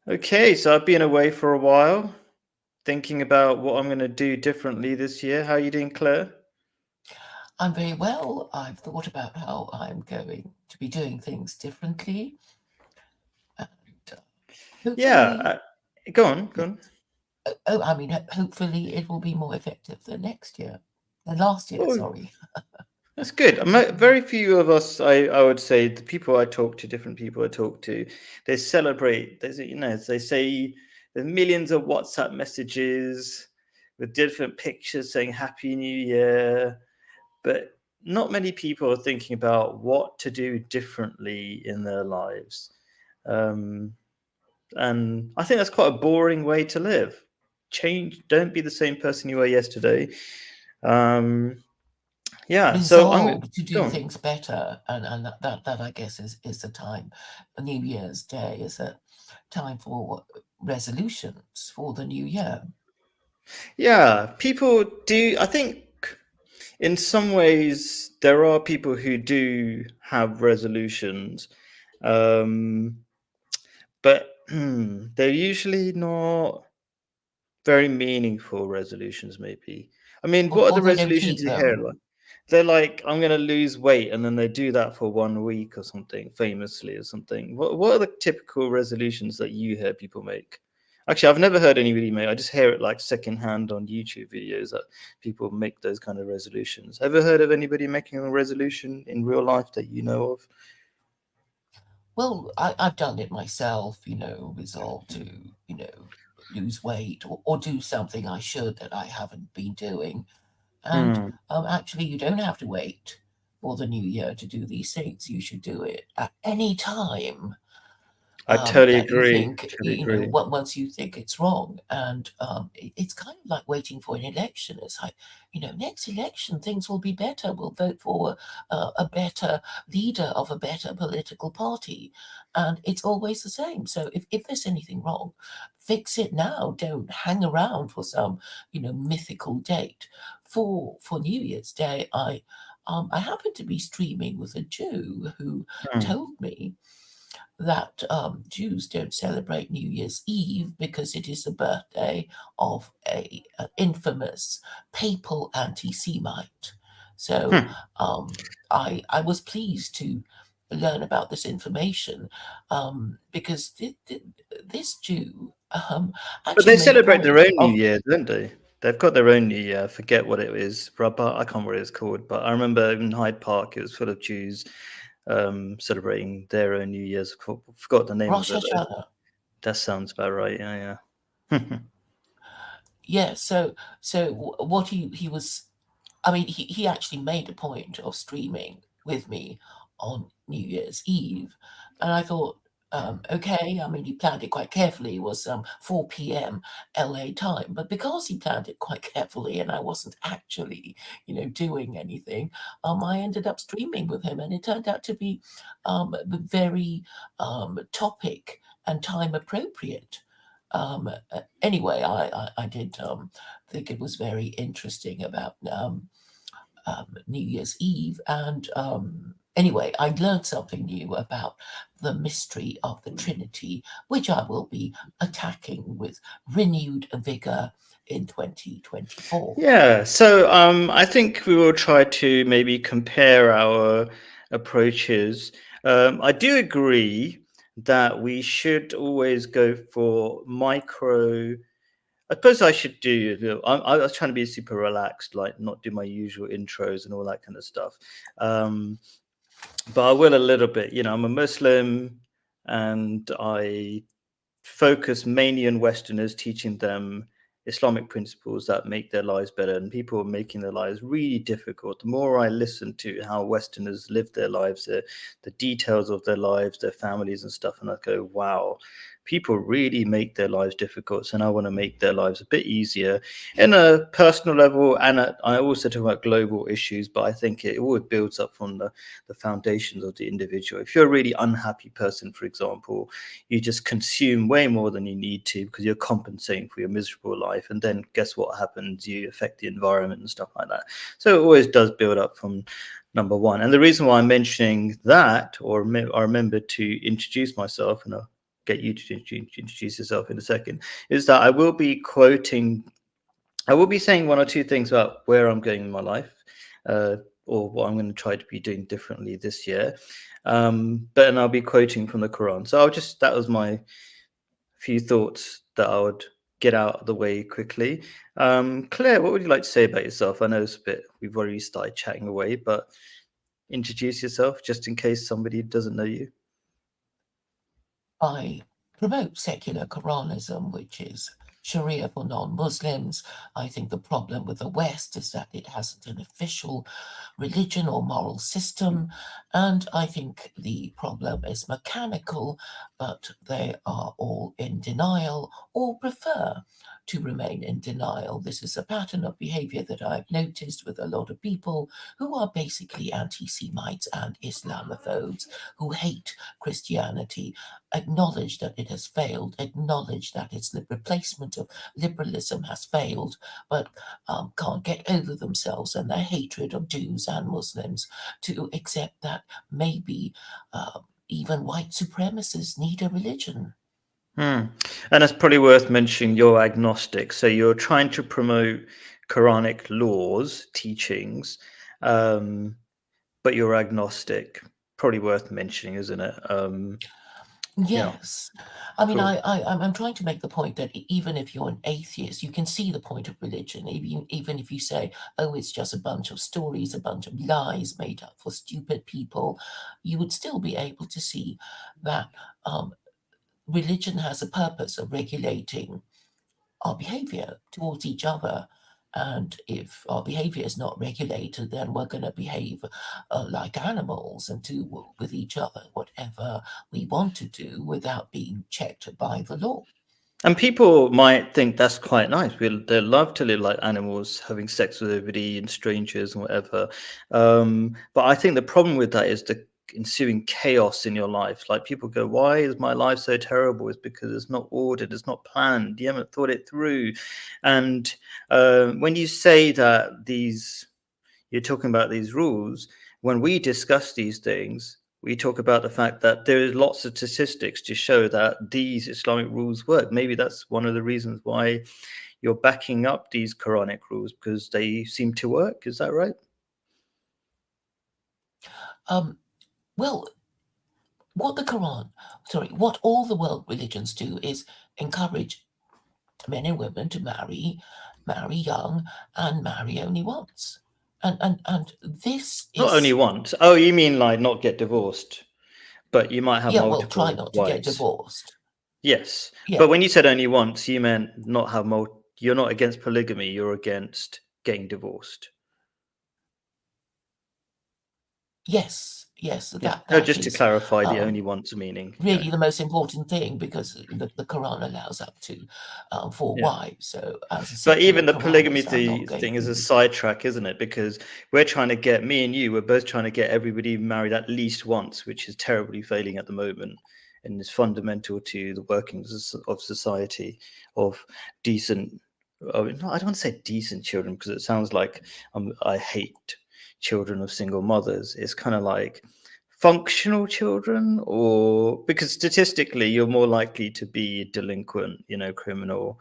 Okay, so I've been away for a while, thinking about what I'm going to do differently this year. How are you doing, Claire? I'm very well. I've thought about how I'm going to be doing things differently, and Yeah, hopefully, go on, go on. hopefully, it will be more effective than next year, than last year. Oh, Sorry. that's good. Very few of us, I would say, the people I talk to, different people I talk to, they celebrate. They say there's millions of WhatsApp messages with different pictures saying Happy New Year, but not many people are thinking about what to do differently in their lives. Um, And I think that's quite a boring way to live. Change, don't be the same person you were yesterday. Um, yeah, so I'm Resolve to go do on. things better, and that I guess is the time. New Year's Day is a time for resolutions for the new year. Yeah, people do. I think in some ways there are people who do have resolutions, um, but they're usually not very meaningful resolutions. Maybe. I mean, what are Or the they don't resolutions keep you hear? them. They're like, I'm gonna lose weight, and then they do that for 1 week or something, famously or something. What are the typical resolutions that you hear people make? Actually, I've never heard anybody make. I just hear it like secondhand on YouTube videos that people make those kind of resolutions. Ever heard of anybody making a resolution in real life that you know of? Well, I've done it myself, resolve to, lose weight or do something I should that I haven't been doing. And Hmm. actually, you don't have to wait for the new year to do these things. You should do it at any time I totally that you agree. think, Totally agree. once you think it's wrong. And it's kind of like waiting for an election. It's like, next election, things will be better. We'll vote for a better leader of a better political party. And it's always the same. So if there's anything wrong, fix it now. Don't hang around for some, mythical date. For New Year's Day, I happened to be streaming with a Jew who Hmm. told me that Jews don't celebrate New Year's Eve because it is the birthday of an infamous papal anti-Semite. So Hmm. I was pleased to learn about this information because this Jew But actually they made a celebrate their point own New of Year, don't they? They've got their own New Year. I forget what it is. Rabba, I can't remember what it's called, but I remember in Hyde Park it was full of Jews celebrating their own New Year's. Forgot the name of Rosh it though. Hashanah. That sounds about right. Yeah, yeah. Yeah, so what he was, I mean, he actually made a point of streaming with me on New Year's Eve, and I thought, okay, I mean, he planned it quite carefully. It was 4 p.m. LA time, but because he planned it quite carefully, and I wasn't actually, doing anything, I ended up streaming with him, and it turned out to be very topic and time appropriate. Anyway, I did think it was very interesting about New Year's Eve. And anyway, I learned something new about the mystery of the Trinity, which I will be attacking with renewed vigor in 2024. Yeah, so I think we will try to maybe compare our approaches. I do agree that we should always go for micro. I suppose I should do. I was trying to be super relaxed, like not do my usual intros and all that kind of stuff. Um, but I will a little bit. I'm a Muslim, and I focus mainly on Westerners, teaching them Islamic principles that make their lives better. And people are making their lives really difficult. The more I listen to how Westerners live their lives, the details of their lives, their families and stuff, and I go, wow, people really make their lives difficult. So now I want to make their lives a bit easier in a personal level. And I also talk about global issues, but I think it always builds up from the foundations of the individual. If you're a really unhappy person, for example, you just consume way more than you need to because you're compensating for your miserable life. And then guess what happens? You affect the environment and stuff like that. So it always does build up from number one. And the reason why I'm mentioning that, I remember to introduce myself, and get you to introduce yourself in a second, is that I will be quoting, I will be saying one or two things about where I'm going in my life, or what I'm going to try to be doing differently this year. But then I'll be quoting from the Quran. So that was my few thoughts that I would get out of the way quickly. Claire, what would you like to say about yourself? I know it's a bit, we've already started chatting away, but introduce yourself just in case somebody doesn't know you. I promote secular Quranism, which is Sharia for non-Muslims. I think the problem with the West is that it hasn't an official religion or moral system, and I think the problem is mechanical, but they are all in denial or prefer to remain in denial. This is a pattern of behavior that I've noticed with a lot of people who are basically anti-Semites and Islamophobes who hate Christianity, acknowledge that it has failed, acknowledge that its replacement of liberalism has failed, but can't get over themselves and their hatred of Jews and Muslims to accept that maybe even white supremacists need a religion. And it's probably worth mentioning you're agnostic. So you're trying to promote Quranic laws, teachings, but you're agnostic. Probably worth mentioning, isn't it? Yes. I mean, Cool. I'm trying to make the point that even if you're an atheist, you can see the point of religion. Even if you say, oh, it's just a bunch of stories, a bunch of lies made up for stupid people, you would still be able to see that religion has a purpose of regulating our behavior towards each other. And if our behavior is not regulated, then we're going to behave like animals and do with each other whatever we want to do without being checked by the law. And people might think that's quite nice. They love to live like animals, having sex with everybody and strangers and whatever. But I think the problem with that is the ensuing chaos in your life. Like people go, "Why is my life so terrible?" It's because it's not ordered, it's not planned. You haven't thought it through. And when you say that you're talking about these rules, when we discuss these things, we talk about the fact that there is lots of statistics to show that these Islamic rules work. Maybe that's one of the reasons why you're backing up these Quranic rules, because they seem to work. Is that right? Well, what all the world religions do is encourage men and women to marry young, and marry only once. And this Not only is, once. Oh, you mean like not get divorced, but you might have yeah, well, try multiple not to get wives. divorced. Yes, Yeah. but when you said only once, you meant not have You're not against polygamy. You're against getting divorced. Yes, Yeah. No, that just to is clarify the only once meaning. Yeah. really the most important thing, because the Quran allows up to 4 Yeah. wives. So as a But secular even the polygamy Quranist, I'm not going thing is a to. sidetrack, isn't it? Because we're trying to get me and you, we're both trying to get everybody married at least once, which is terribly failing at the moment and is fundamental to the workings of society, of decent, no, I don't want to say decent children because it sounds like I hate children of single mothers. It's kind of like functional children, or because statistically you're more likely to be delinquent, criminal,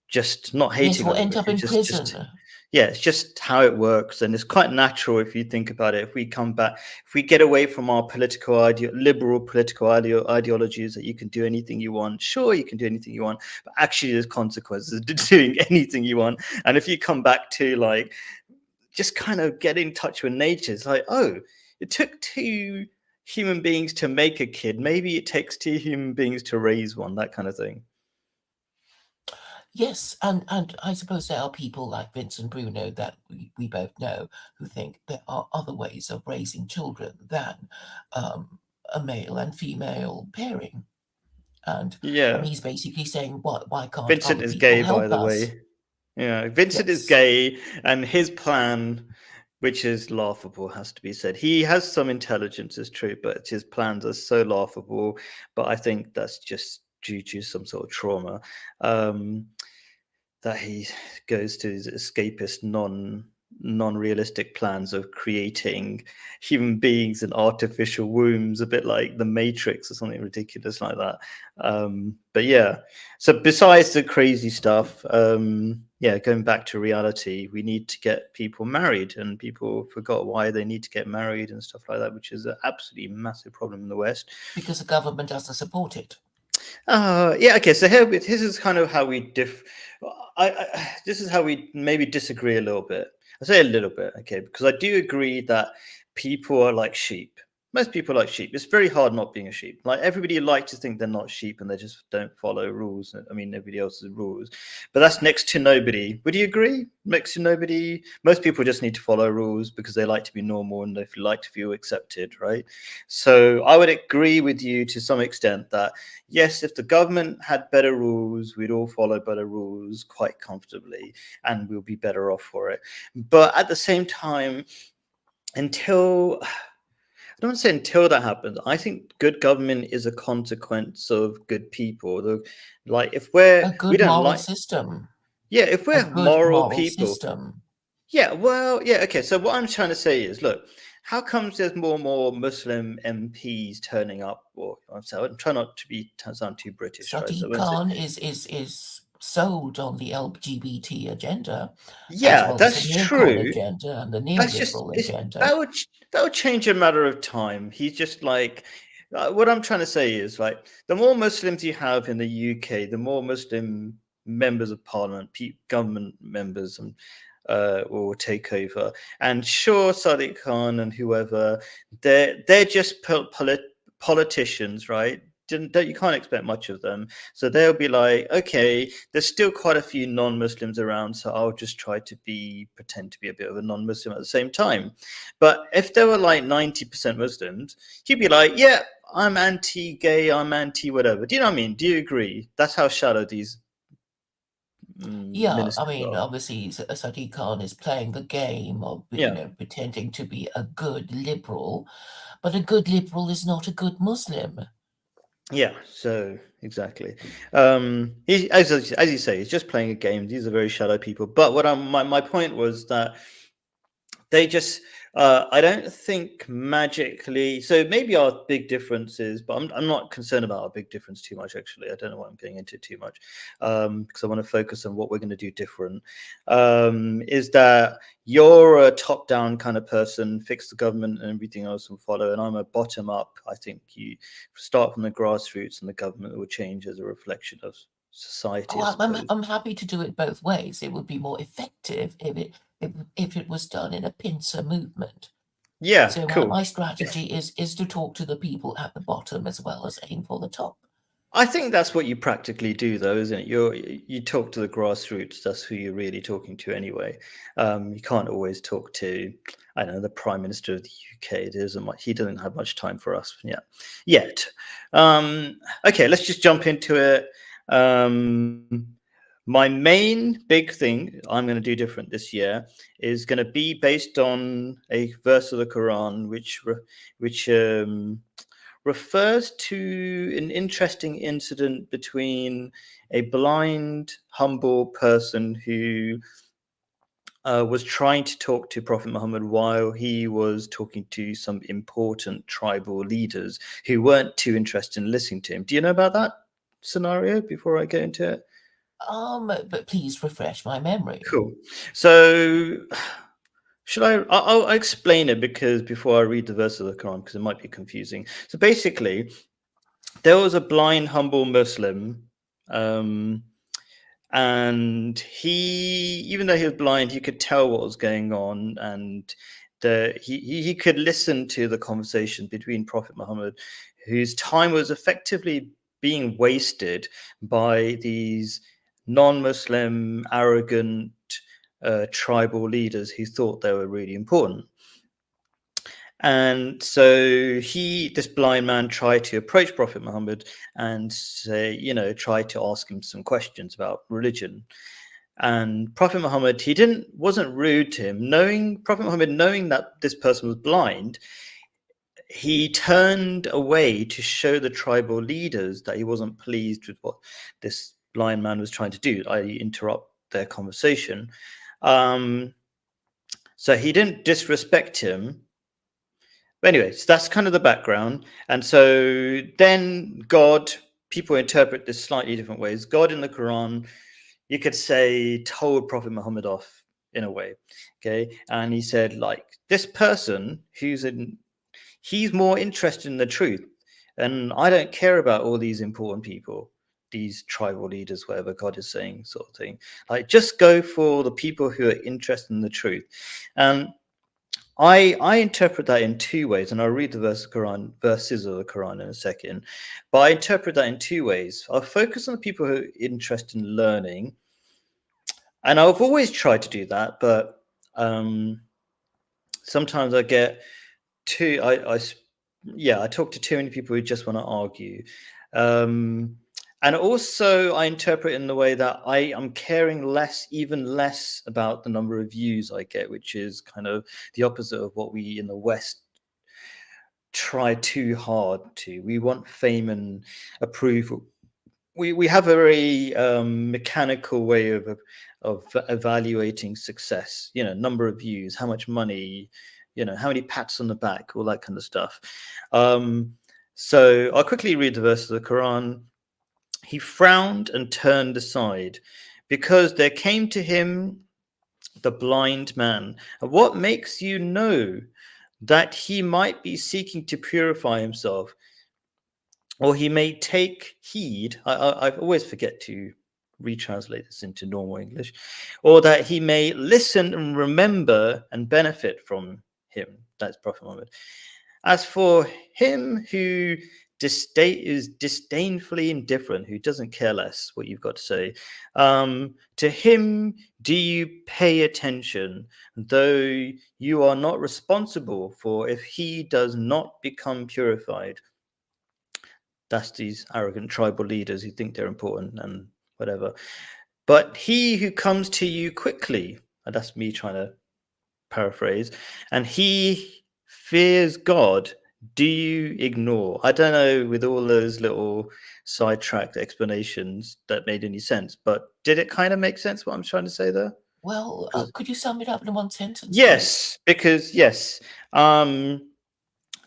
just not Yes, hating will on them, end but up in just prison. yeah, it's just how it works, and it's quite natural if you think about it. If we come back, if we get away from our liberal political ideologies that you can do anything you want, sure, you can do anything you want, but actually there's consequences to doing anything you want. And if you come back to like just kind of get in touch with nature, it's like, oh, it took two human beings to make a kid, maybe it takes two human beings to raise one, that kind of thing. Yes, and I suppose there are people like Vincent Bruno that we both know who think there are other ways of raising children than a male and female pairing. And Yeah. he's basically saying, why can't Vincent other is people gay, by help the us? way. Yeah, Vincent is Yes. gay, and his plan, which is laughable, has to be said. He has some intelligence, it's true, but his plans are so laughable. But I think that's just due to some sort of trauma, that he goes to his escapist non-realistic plans of creating human beings in artificial wombs, a bit like the Matrix or something ridiculous like that. But yeah, so besides the crazy stuff, yeah, going back to reality, we need to get people married, and people forgot why they need to get married and stuff like that, which is an absolutely massive problem in the West. Because the government doesn't support it. Yeah, okay, so here this is kind of how we this is how we maybe disagree a little bit. I say a little bit, okay, because I do agree that people are like sheep. Most people are like sheep. It's very hard not being a sheep. Like everybody likes to think they're not sheep and they just don't follow rules. I mean, everybody else's rules, but that's next to nobody. Would you agree? Next to nobody. Most people just need to follow rules because they like to be normal and they like to feel accepted, right? So I would agree with you to some extent that yes, if the government had better rules, we'd all follow better rules quite comfortably and we'll be better off for it. But at the same time, until I don't want to say until that happens, I think good government is a consequence of good people. Like if A we good don't moral like, system. yeah, if A we're good moral moral people, system. yeah, well, yeah, okay. So what I'm trying to say is, look, how comes there's more and more Muslim MPs turning up? Or I'm trying not to sound too British, right? So Sadiq I won't say, Khan is sold on the LGBT agenda, as yeah, well as the that's neocon true. agenda and the That's just neoliberal it's, agenda. that would change a matter of time. He's just like what I'm trying to say is like the more Muslims you have in the UK, the more Muslim members of parliament, government members, and will take over. And sure, Sadiq Khan and whoever, they're just politicians, right? You can't expect much of them. So they'll be like, okay, there's still quite a few non-Muslims around, so I'll just try to pretend to be a bit of a non-Muslim at the same time. But if there were like 90% Muslims, he'd be like, yeah, I'm anti-gay, I'm anti-whatever. Do you know what I mean? Do you agree? That's how shallow these Yeah, I ministers mean, are. obviously, Sadiq Khan is playing the game of, Yeah. pretending to be a good liberal, but a good liberal is not a good Muslim. Yeah, so exactly. He, as you say, he's just playing a game. These are very shallow people. But my point was that they just I don't think magically. So maybe our big differences, but I'm not concerned about our big difference too much. Actually, I don't know why I'm getting into it too much because I want to focus on what we're going to do different. Is that you're a top-down kind of person, fix the government and everything else will follow, and I'm a bottom-up. I think you start from the grassroots, and the government will change as a reflection of society, I Oh, suppose. I'm happy to do it both ways. It would be more effective if it was done in a pincer movement. Yeah, So cool. my strategy is to talk to the people at the bottom as well as aim for the top. I think that's what you practically do, though, isn't it? You talk to the grassroots. That's who you're really talking to, anyway. You can't always talk to, I don't know, the Prime Minister of the UK. He doesn't have much time for us, yet. Okay, let's just jump into it. My main big thing I'm going to do different this year is going to be based on a verse of the Quran, which refers to an interesting incident between a blind, humble person who was trying to talk to Prophet Muhammad while he was talking to some important tribal leaders who weren't too interested in listening to him. Do you know about that scenario before I get into it? But please refresh my memory. Cool. So should I'll explain it because before I read the verse of the Quran, because it might be confusing. So basically, there was a blind, humble Muslim, and even though he was blind, he could tell what was going on, and he could listen to the conversation between Prophet Muhammad, whose time was effectively being wasted by these non-Muslim, arrogant tribal leaders who thought they were really important. And so this blind man, tried to approach Prophet Muhammad and say, try to ask him some questions about religion. And Prophet Muhammad, wasn't rude to him. Prophet Muhammad, knowing that this person was blind, he turned away to show the tribal leaders that he wasn't pleased with what this blind man was trying to do, i.e. interrupt their conversation. So he didn't disrespect him. But anyway, so that's kind of the background. And so then God, people interpret this slightly different ways. God in the Quran, you could say, told Prophet Muhammad off in a way. Okay. And he said, like, this person he's more interested in the truth. And I don't care about all these important people, these tribal leaders, whatever God is saying, sort of thing. Like, just go for the people who are interested in the truth. And I interpret that in two ways, and I'll read the verses of the Quran in a second. But I interpret that in two ways. I'll focus on the people who are interested in learning, and I've always tried to do that, but sometimes I get too. I talk to too many people who just want to argue. And also, I interpret in the way that I'm caring even less about the number of views I get, which is kind of the opposite of what we in the West try too hard to. We want fame and approval. We have a very mechanical way of evaluating success. Number of views, how much money, how many pats on the back, all that kind of stuff. So I'll quickly read the verse of the Quran. He frowned and turned aside because there came to him the blind man. What makes you know that he might be seeking to purify himself, or he may take heed? I always forget to retranslate this into normal English. Or that he may listen and remember and benefit from him. That's Prophet Muhammad. As for him who is disdainfully indifferent, who doesn't care less what you've got to say, to him do you pay attention, though you are not responsible for if he does not become purified. That's these arrogant tribal leaders who think they're important and whatever. But he who comes to you quickly, and that's me trying to paraphrase, and he fears God, do you ignore? I don't know, with all those little sidetracked explanations, that made any sense, but did it kind of make sense what I'm trying to say there? Well, could you sum it up in one sentence? Yes, because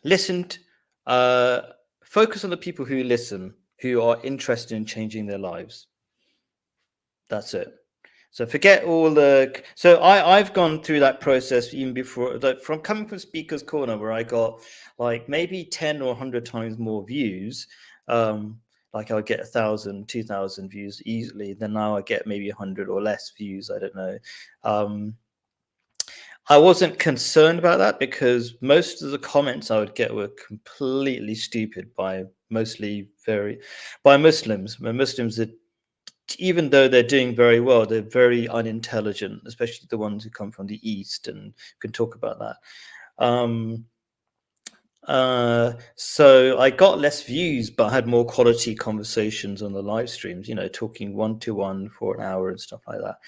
listened. Focus on the people who listen, who are interested in changing their lives. That's it. So forget all the. So I've gone through that process even before, from coming from Speaker's Corner, where I got like maybe 10 or 100 times more views. Like I would get 1,000, 2,000 views easily. Then now I get maybe 100 or less views. I don't know. I wasn't concerned about that because most of the comments I would get were completely stupid by Muslims. Muslims that, even though they're doing very well, they're very unintelligent, especially the ones who come from the East, and can talk about that. So I got less views, but I had more quality conversations on the live streams, talking 1-to-1 for an hour and stuff like that.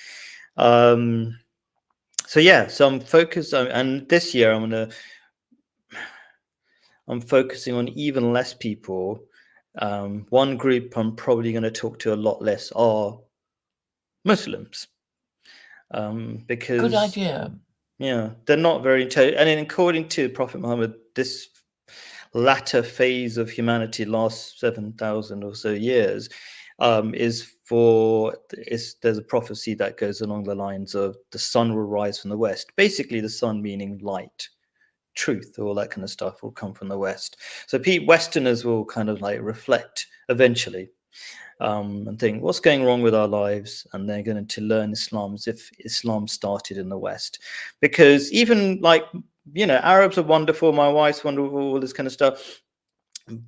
So I'm focused on, and this year I'm focusing on even less people. One group I'm probably going to talk to a lot less are Muslims, because good idea. Yeah, they're not very intelligent. And then according to Prophet Muhammad, this latter phase of humanity, last 7,000 or so years, there's a prophecy that goes along the lines of the sun will rise from the west. Basically, the sun meaning light, truth, all that kind of stuff will come from the west. So Westerners will kind of like reflect eventually, and think, what's going wrong with our lives? And they're going to learn Islam as if Islam started in the West. Because even like, Arabs are wonderful, my wife's wonderful, all this kind of stuff,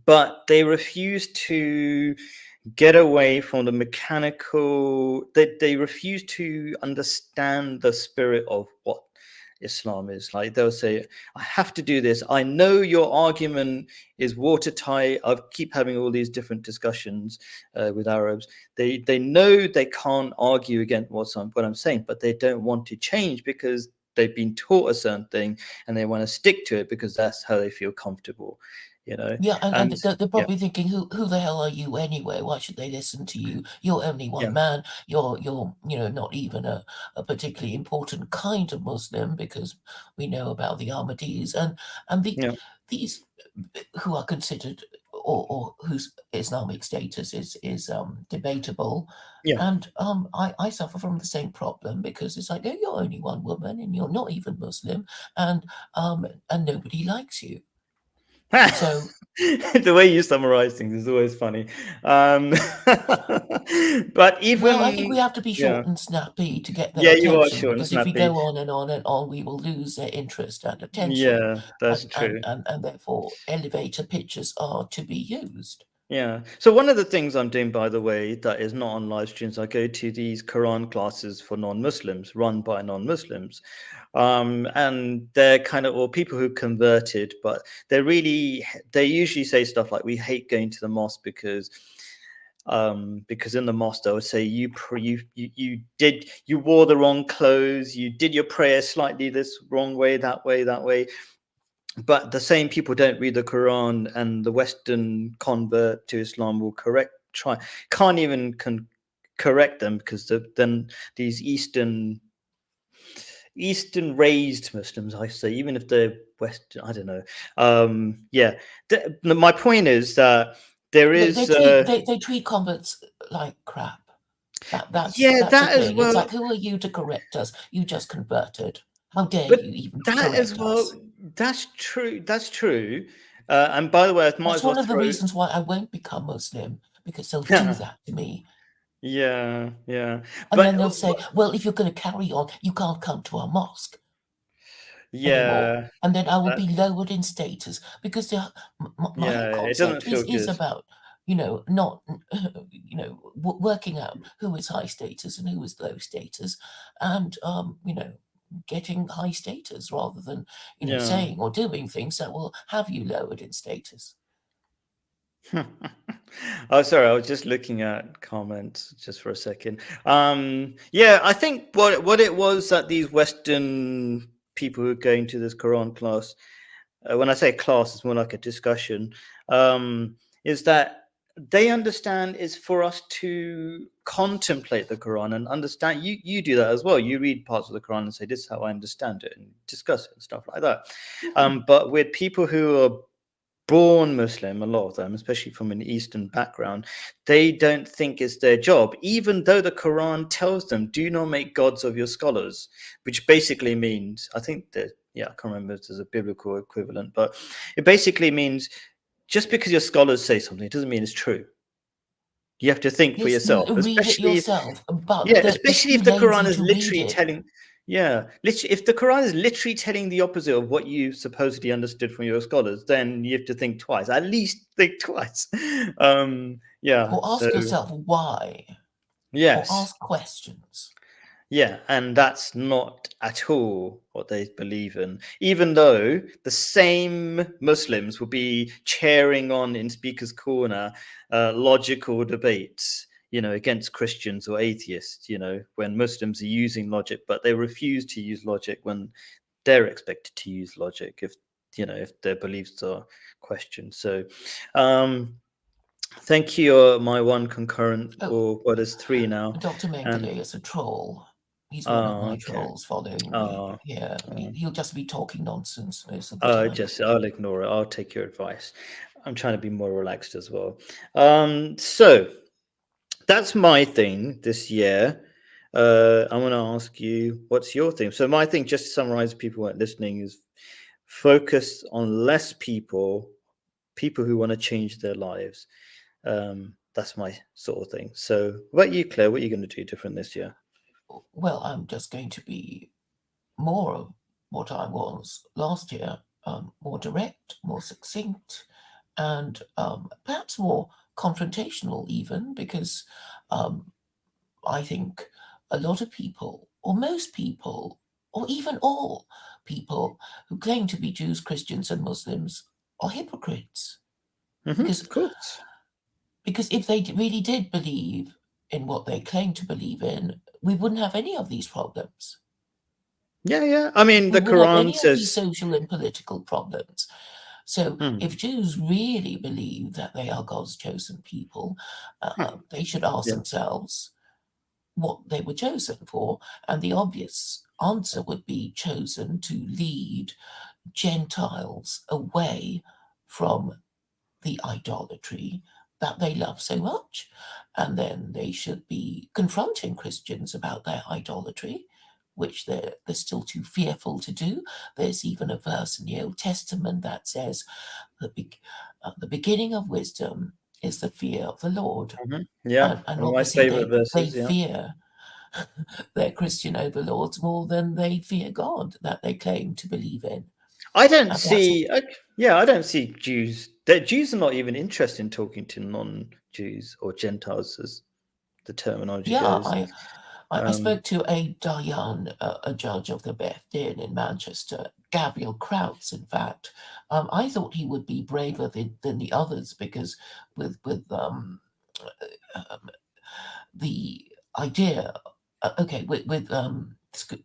but they refuse to get away from the mechanical, they refuse to understand the spirit of what Islam is. Like, they'll say, I have to do this. I know your argument is watertight. I keep having all these different discussions with Arabs. They know they can't argue against what I'm saying, but they don't want to change because they've been taught a certain thing and they want to stick to it because that's how they feel comfortable. Yeah, and And they're yeah, probably thinking, who the hell are you anyway? Why should they listen to you? You're only one yeah, man. You're not even a particularly important kind of Muslim, because we know about the Ahmadis and yeah, these who are considered, or whose Islamic status is debatable. yeah. And I suffer from the same problem, because it's like, oh, you're only one woman and you're not even Muslim, and nobody likes you. So The way you summarize things is always funny. Um, but well, I think we even, have to be yeah, short and snappy to get their yeah, you are attention, short and because if we snappy. go on and on and on, we will lose their interest and attention, Yeah, that's true. and therefore elevator pitches are to be used. Yeah. So one of the things I'm doing, by the way, that is not on live streams, I go to these Quran classes for non-Muslims, run by non-Muslims, and they're kind of, or people who converted, but they usually say stuff like, "We hate going to the mosque because in the mosque they would say you wore the wrong clothes, you did your prayer slightly this wrong way, that way, that way." But the same people don't read the Quran, and the Western convert to Islam will can't even correct them, because then these Eastern raised Muslims, I say, even if they're Western, I don't know. Yeah, my point is that there is, They treat converts like crap. That's yeah, that's the that as thing. It's well. like, who are you to correct us? You just converted. How dare But you even that as correct well, us? that's true. That's true. And by the way, I might That's as well one of the throw. reasons why I won't become Muslim, because they'll do that to me. Yeah, yeah. And But then they'll say, well, if you're going to carry on, you can't come to our mosque anymore. yeah, And then I will that, be lowered in status, because my whole yeah, it doesn't concept feel is good. about, not, working out who is high status and who is low status, and, getting high status, rather than, Yeah. saying or doing things that will have you lowered in status. Oh, sorry, I was just looking at comments just for a second. Yeah, I think what it was that these Western people who are going to this Quran class, when I say class, it's more like a discussion, is that they understand is for us to contemplate the Quran and understand. You do that as well. You read parts of the Quran and say, "This is how I understand it," and discuss it and stuff like that. But with people who are born Muslim, a lot of them, especially from an Eastern background, they don't think it's their job, even though the Quran tells them, do not make gods of your scholars, which basically means, I think that, yeah, I can't remember if there's a biblical equivalent, but it basically means just because your scholars say something, it doesn't mean it's true. You have to think for Yes, yourself, read it especially, yourself, but yeah, they're especially too if the Quran lazy is to read literally it. telling, yeah, literally, if the Quran is literally telling the opposite of what you supposedly understood from your scholars, then you have to think twice. At least think twice. Yeah. Or So ask yourself why, or yes, ask questions. yeah, and that's not at all what they believe in. Even though the same Muslims will be cheering on in Speaker's Corner logical debates, against Christians or atheists, when Muslims are using logic, but they refuse to use logic when they're expected to use logic if their beliefs are questioned. So thank you, my one concurrent, Oh, or what is three now. Dr. And Mengele is a troll. He's one of oh, my okay. trolls following me Oh, here. oh. He'll just be talking nonsense most of the time. I'll ignore it. I'll take your advice. I'm trying to be more relaxed as well. So that's my thing this year. I want to ask you, what's your thing? So my thing, just to summarize, people who aren't listening, is focus on less people who want to change their lives. That's my sort of thing. So what about you, Claire? What are you going to do different this year? Well, I'm just going to be more of what I was last year, more direct, more succinct, and perhaps more confrontational, even, because I think a lot of people, or most people, or even all people who claim to be Jews, Christians, and Muslims are hypocrites. Because Of course. if they really did believe in what they claim to believe in, we wouldn't have any of these problems. Yeah, yeah. I mean, We the wouldn't have Quran any of these says, social and political problems. So Hmm. if Jews really believe that they are God's chosen people, they should ask Yeah. themselves what they were chosen for. And the obvious answer would be chosen to lead Gentiles away from the idolatry that they love so much. And then they should be confronting Christians about their idolatry, which they're still too fearful to do. There's even a verse in the Old Testament that says the beginning of wisdom is the fear of the Lord. Yeah. And One of my obviously favorite they verses. Yeah. fear their Christian overlords more than they fear God that they claim to believe in. I don't And that's see. Yeah, I don't see Jews. That Jews are not even interested in talking to non-Jews or Gentiles, as the terminology yeah. goes. I spoke to a Dayan, a judge of the Beth Din in Manchester, Gabriel Krautz, in fact. I thought he would be braver than the others because with the idea, with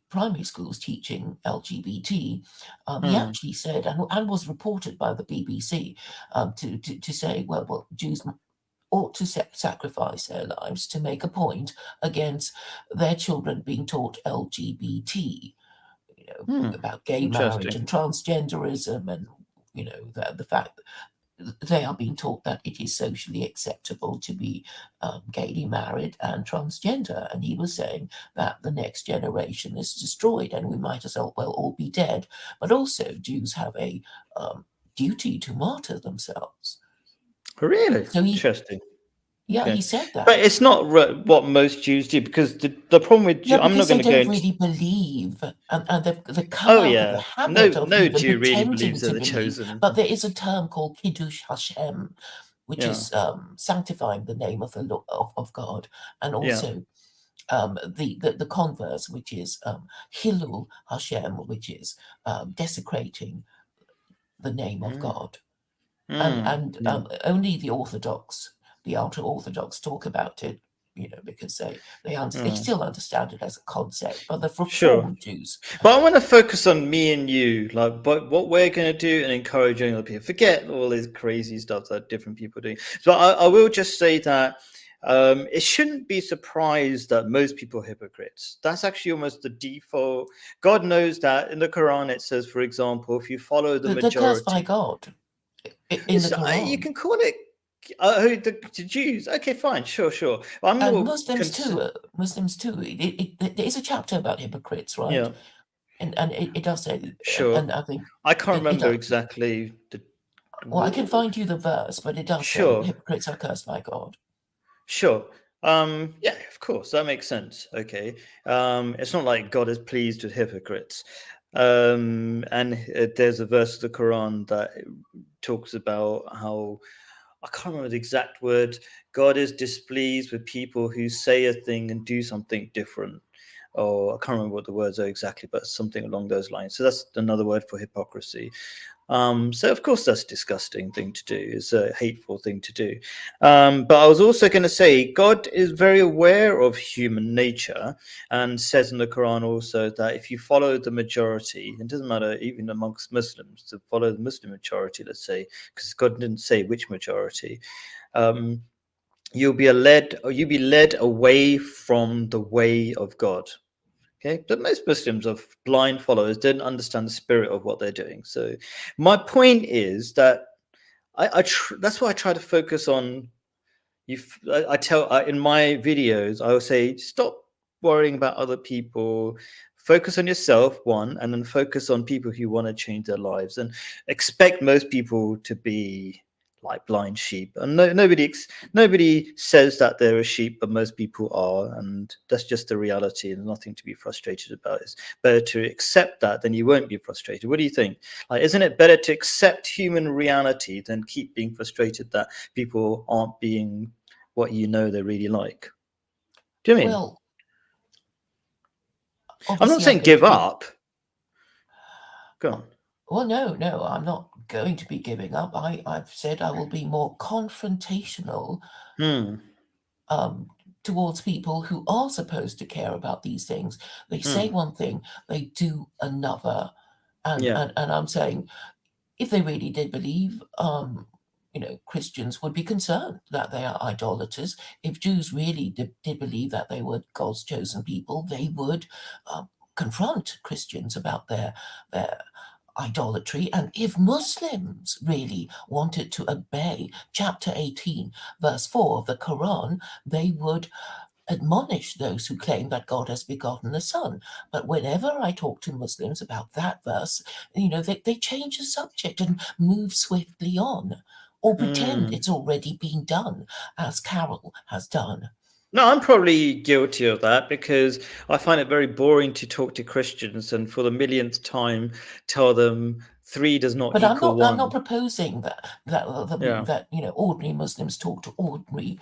primary schools teaching LGBT, he Hmm. actually said, and was reported by the BBC, to say, well, Jews ought to sacrifice their lives to make a point against their children being taught LGBT, Hmm. about gay marriage Interesting. and transgenderism, and the fact that they are being taught that it is socially acceptable to be gaily married and transgender. And he was saying that the next generation is destroyed and we might as well all be dead. But also, Jews have a duty to martyr themselves. Really So interesting. yeah, Okay, he said but that. it's not what most Jews do, because the problem with Yeah, I'm not because going they to go don't into. really believe, and they've come Oh out of the yeah, no, habit of no even Jew really pretending believes they're to the believe. chosen. But there is a term called Kiddush Hashem, which Yeah, is sanctifying the name of of God, and yeah. also the converse, which is Hilul Hashem, which is desecrating the name of Mm, God. And yeah. only the ultra orthodox talk about it, because they Mm. still understand it as a concept, but the Sure. reformed Jews. But I want to focus on me and you, like, but what we're going to do and encouraging other people. Forget all this crazy stuff that different people do. So I will just say that it shouldn't be surprised that most people are hypocrites. That's actually almost the default. God knows that in the Quran it says, for example, if you follow the They're cursed by majority, God in the you Quran. can call it the Jews. Okay, fine, sure, sure. I'm And more Muslims too. There is a chapter about hypocrites, right? yeah, And it does say, sure. and I think I can't it remember does. exactly the. Well, I can find you the verse, but it does say Sure, hypocrites are cursed by God. sure. Yeah, of course, that makes sense. Okay. It's not like God is pleased with hypocrites. And there's a verse of the Quran that talks about how I can't remember the exact word. God is displeased with people who say a thing and do something different. Or I can't remember what the words are exactly, but something along those lines. So that's another word for hypocrisy. So of course that's a disgusting thing to do. It's a hateful thing to do. But I was also going to say God is very aware of human nature and says in the Quran also that if you follow the majority, it doesn't matter even amongst Muslims to follow the Muslim majority, let's say, because God didn't say which majority. Um, you'll be led away from the way of God. Okay, but most Muslims are blind followers, don't understand the spirit of what they're doing. So, my point is that that's why I try to focus on you. I tell in my videos, I will say stop worrying about other people. Focus on yourself, one, and then focus on people who want to change their lives, and expect most people to be like blind sheep. And nobody says that they're a sheep, but most people are, and that's just the reality. And nothing to be frustrated about. It's better to accept that, then you won't be frustrated. What do you think? Like, isn't it better to accept human reality than keep being frustrated that people aren't being what you know they're really like? Do you mean? Well, I'm not obviously, I'm saying going give to be. up. Go on. Well, no, I'm not going to be giving up. I've said I will be more confrontational Hmm. um, towards people who are supposed to care about these things. They say Hmm. one thing, they do another, and Yeah. and, and I'm saying if they really did believe, Christians would be concerned that they are idolaters. If Jews really did believe that they were God's chosen people, they would confront Christians about their idolatry. And if Muslims really wanted to obey chapter 18, verse 4 of the Quran, they would admonish those who claim that God has begotten the Son. But whenever I talk to Muslims about that verse, they change the subject and move swiftly on, or pretend Mm. it's already been done, as Carol has done. No, I'm probably guilty of that because I find it very boring to talk to Christians and for the millionth time tell them 3 does not But I'm equal not 1. proposing Yeah. that ordinary Muslims talk to ordinary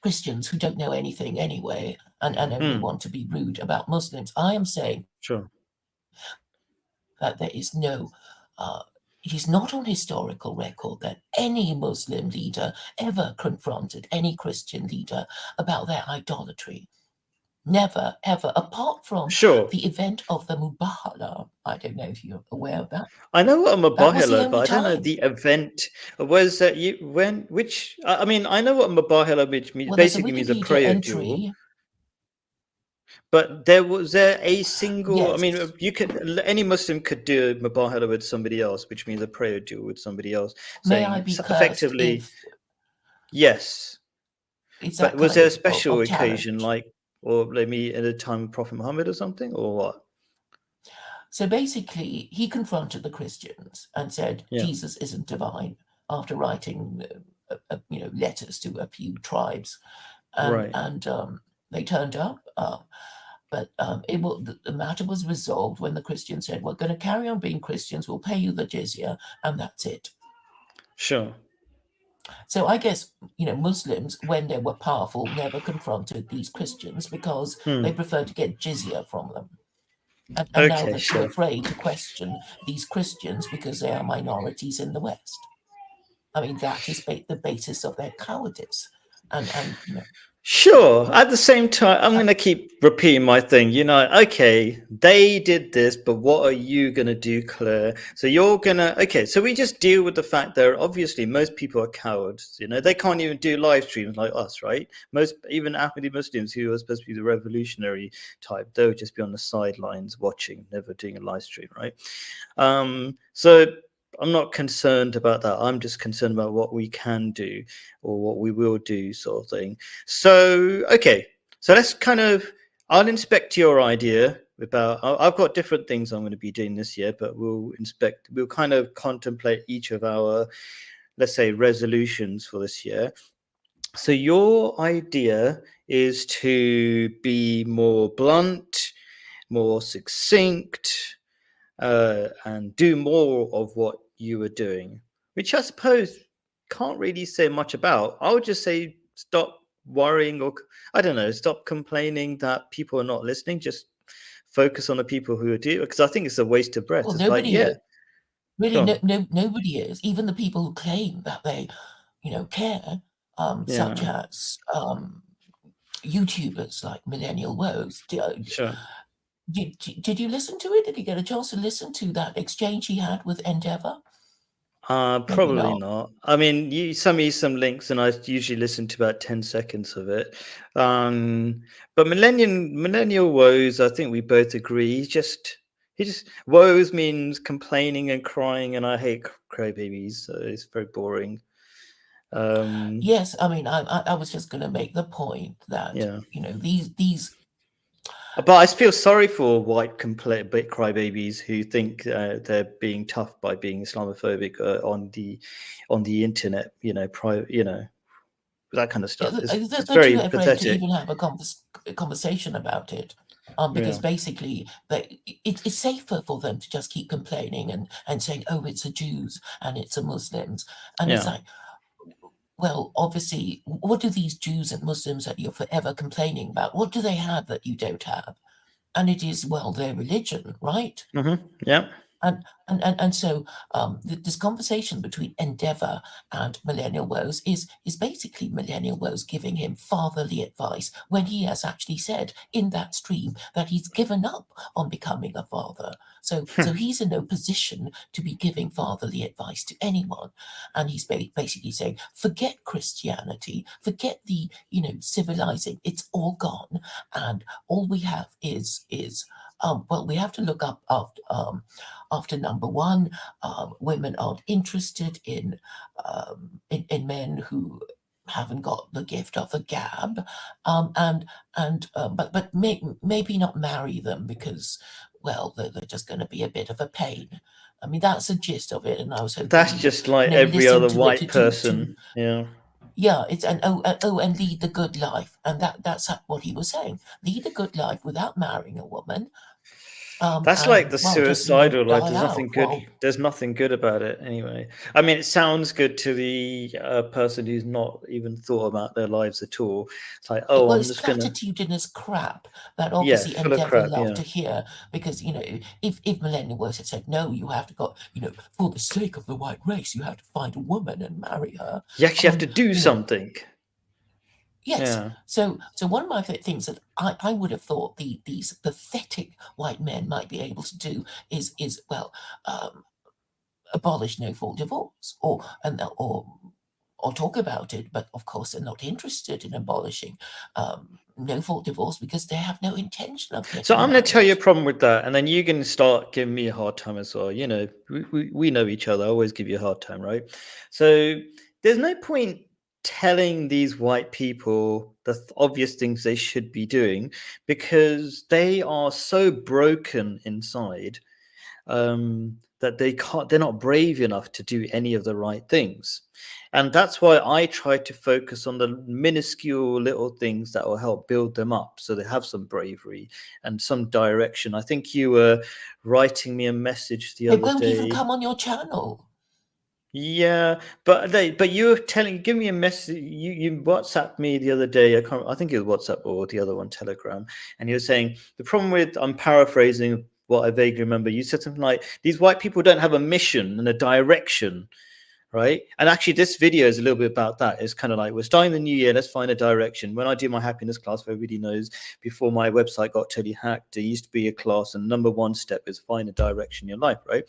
Christians who don't know anything anyway and only Mm. want to be rude about Muslims. I am saying Sure. that there is no, it is not on historical record that any Muslim leader ever confronted any Christian leader about their idolatry. Never, ever, apart from Sure. the event of the Mubahala. I don't know if you're aware of that. I know what a That was the Mubahila, but only I don't know time. the event. Was that you when which I mean I know what Mubahila which means Well, there's a basically means a Wikipedia prayer duel. entry. But there a single? I Yes, mean, you could any Muslim could do a mubahala with somebody else, which means a prayer duel with somebody else, may I saying be cursed effectively if, yes. is But that was there a kind special of occasion, challenge? like or maybe at the time of Prophet Muhammad or something, or what? So basically, he confronted the Christians and said Yeah, Jesus isn't divine after writing, letters to a few tribes, and right. they turned up. But the matter was resolved when the Christians said, "We're going to carry on being Christians. We'll pay you the jizya, and that's it." Sure. So I guess Muslims, when they were powerful, never confronted these Christians because they Hmm. preferred to get jizya from them. And now Okay, they're too sure. afraid to question these Christians because they are minorities in the West. I mean, that is the basis of their cowardice. And Sure. At the same time, I'm going to keep repeating my thing. Okay, they did this, but what are you going to do, Claire? So you're going to, okay, so we just deal with the fact that obviously most people are cowards. They can't even do live streams like us, right? Most, even Ahmadi Muslims who are supposed to be the revolutionary type, they'll just be on the sidelines watching, never doing a live stream, right? So I'm not concerned about that. I'm just concerned about what we can do or what we will do, sort of thing. So, okay. So let's I'll inspect your idea about, I've got different things I'm going to be doing this year, but we'll kind of contemplate each of our, let's say, resolutions for this year. So your idea is to be more blunt, more succinct, and do more of what you were doing, which I suppose can't really say much about. I would just say stop worrying, or I don't know, stop complaining that people are not listening. Just focus on the people who do, because I think it's a waste of breath. well, It's like, nobody yeah, is. Really, go on. nobody is. Even the people who claim that they, care, such Yeah, as YouTubers like Millennial Woes. sure. Did you listen to it? Did you get a chance to listen to that exchange he had with Endeavour? Maybe Probably not. not. I mean, you send me some links, and I usually listen to about 10 seconds of it. But millennial woes, I think we both agree. He just woes means complaining and crying, and I hate crybabies, so it's very boring. Yes, I mean, I was just going to make the point that Yeah, these. but I feel sorry for white crybabies who think they're being tough by being Islamophobic on the internet. That kind of Yeah, stuff. It's they're too very afraid to pathetic. even have a conversation about it, because Yeah. basically it's safer for them to just keep complaining and saying, "Oh, it's the Jews and it's the Muslims," and it's Yeah. like, well, obviously, what do these Jews and Muslims that you're forever complaining about? What do they have that you don't have? And it is, well, their religion, right? Yeah. And so this conversation between Endeavour and Millennial Woes is basically Millennial Woes giving him fatherly advice when he has actually said in that stream that he's given up on becoming a father. So he's in no position to be giving fatherly advice to anyone, and he's basically saying, forget Christianity, forget the civilizing, it's all gone, and all we have is well, we have to look up after number one, women aren't interested in men who haven't got the gift of the gab, but maybe not marry them because, well, they're just going to be a bit of a pain. I mean, that's the gist of it, and I was hoping That's you would, just like every listen other to it white to person. Yeah. yeah, it's and lead the good life, and that's what he was saying. Lead a good life without marrying a woman, That's like and the well, just suicidal. Like, die there's nothing out. good. Well, There's nothing good about it anyway. I mean, it sounds good to the person who's not even thought about their lives at all. It's like, oh, I'm it's just gonna. platitudinous crap that Yeah, obviously full of Endeavour crap. love Yeah, to hear because if Millennial Woes had said no, you have to go, for the sake of the white race, you have to find a woman and marry her. you actually have to do You know, something. yes. Yeah. So one of my things that I would have thought these pathetic white men might be able to do is well, abolish no fault divorce or talk about it, but of course they're not interested in abolishing no fault divorce because they have no intention of So getting I'm going to tell you a married. problem with that, and then you can start giving me a hard time as well. You know, we know each other. I always give you a hard time, right? So there's no point telling these white people the obvious things they should be doing because they are so broken inside that they're not brave enough to do any of the right things. And that's why I try to focus on the minuscule little things that will help build them up so they have some bravery and some direction. I think you were writing me a message the They other won't even day. come on your channel. Yeah, but you were give me a message. You WhatsApped me the other day. I think it was WhatsApp or the other one, Telegram, and you were saying the problem with. I'm paraphrasing what I vaguely remember. You said something like these white people don't have a mission and a direction, right? And actually, this video is a little bit about that. It's kind of like we're starting the new year. Let's find a direction. When I do my happiness class, everybody knows before my website got totally hacked, there used to be a class, and number one step is find a direction in your life, right?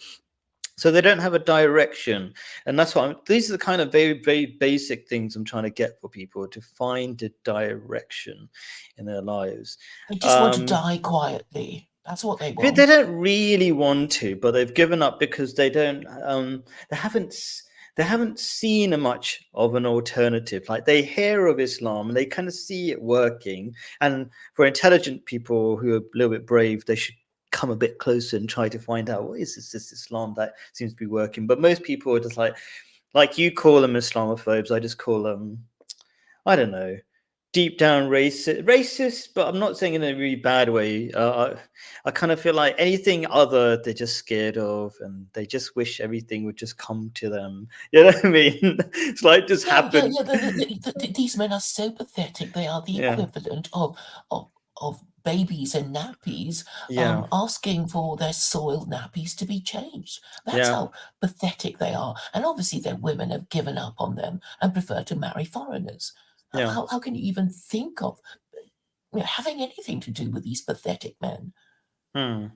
So they don't have a direction, and that's what these are the kind of very, very basic things I'm trying to get for people to find a direction in their lives. They just want to die quietly. That's what they But they want. don't really want to, but they've given up because they don't. They haven't. They haven't seen much of an alternative. Like they hear of Islam and they kind of see it working. And for intelligent people who are a little bit brave, they should come a bit closer and try to find out what is this Islam that seems to be working. But most people are just like you call them Islamophobes. I just call them, I don't know, deep down racist, but I'm not saying in a really bad way. I kind of feel like anything other they're just scared of, and they just wish everything would just come to them. You know what I mean? It's like just Yeah, yeah, happen. yeah. These men are so pathetic. They are the Yeah, equivalent of babies in nappies, yeah, asking for their soiled nappies to be changed. That's yeah, how pathetic they are. And obviously, their women have given up on them and prefer to marry foreigners. yeah. How can you even think of having anything to do with these pathetic men? Hmm.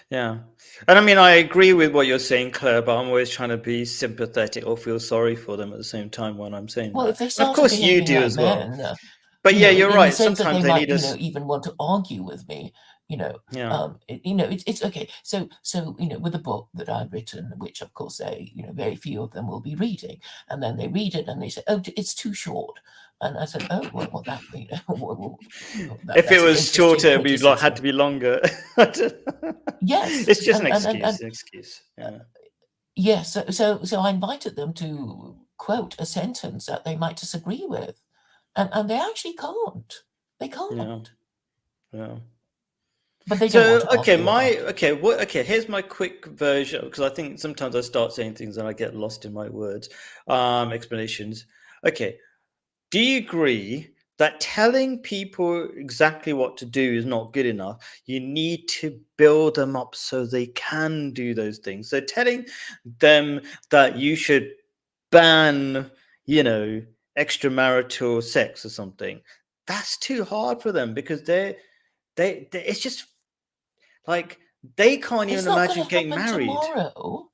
Yeah. And I mean, I agree with what you're saying, Claire, but I'm always trying to be sympathetic or feel sorry for them at the same time when I'm saying Well, that. if they And of started course, you behaving do like as well. men, But yeah, you're in the right. sense that Sometimes they they might, need us. even want to argue with me, Yeah. it's okay. So, with a book that I've written, which of course very few of them will be reading, and then they read it and they say, "Oh, it's too short," and I said, "Oh, well, that If it that's an was interesting shorter, we'd like had to criticism." be longer. Yes, It's just an and excuse. An excuse. Yeah. yes, so I invited them to quote a sentence that they might disagree with, and they actually can't. They Yeah. can't. Yeah. But they don't want So to argue about it. here's my quick version because I think sometimes I start saying things and I get lost in my words. Explanations. Okay. Do you agree that telling people exactly what to do is not good enough. You need to build them up so they can do those things. So telling them that you should ban, extramarital sex or something, that's too hard for them, because they it's just like they can't It's even not going imagine to getting happen married. tomorrow.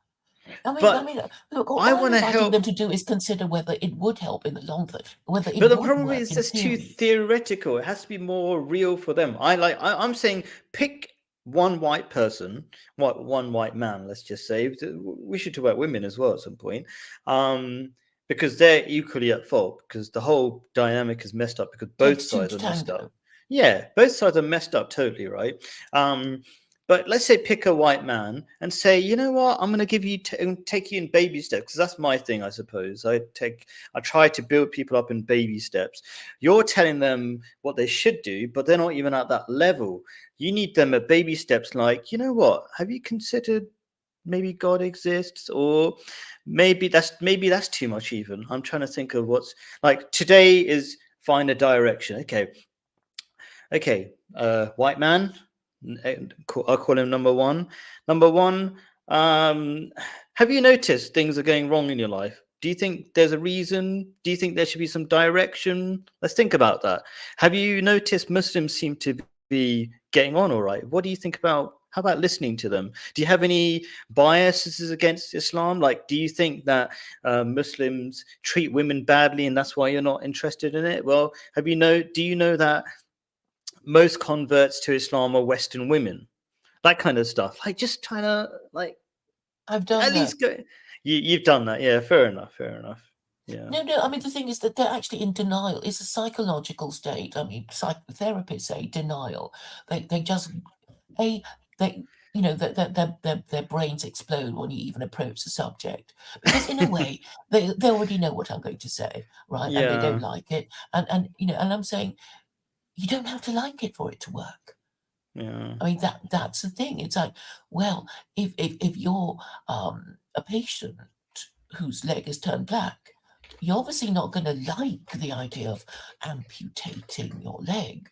I But mean, look, all I I'm want to inviting them help. to do is consider whether it would help in the long run, whether But it the would problem work is in that's too theory. theoretical. It has to be more real for them. I'm saying pick one white person, one white man. Let's just say we should talk about women as well at some point, because they're equally at fault, because the whole dynamic is messed up because both Takes two sides to are messed up. tango. Yeah, both sides are messed up totally, right? Um, but let's say pick a white man and say, you know what, I'm going to give you take you in baby steps, because that's my thing, I suppose. I try to build people up in baby steps. You're telling them what they should do, but they're not even at that level. You need them at baby steps, like, you know what, have you considered maybe God exists? Or maybe that's too much even. I'm trying to think of what's like today is find a direction. Okay, white man. I'll call him number one. Number one, have you noticed things are going wrong in your life? Do you think there's a reason? Do you think there should be some direction? Let's think about that. Have you noticed Muslims seem to be getting on all right? What do you think about? How about listening to them? Do you have any biases against Islam? Like, do you think that Muslims treat women badly and that's why you're not interested in it? Well, do you know that most converts to Islam are Western women? That kind of stuff. Like, just trying to like I've done at that. least go. You've done that, yeah. Fair enough. Fair enough. Yeah. No, I mean, the thing is that they're actually in denial. It's a psychological state. I mean, psychotherapists say denial. They just, they, their brains explode when you even approach the subject. Because in a way, they already know what I'm going to say, right? And they don't Yeah. like it. And I'm saying, you don't have to like it for it to work. Yeah. I mean, that's the thing. It's like, well, if you're a patient whose leg is turned black, you're obviously not going to like the idea of amputating your leg,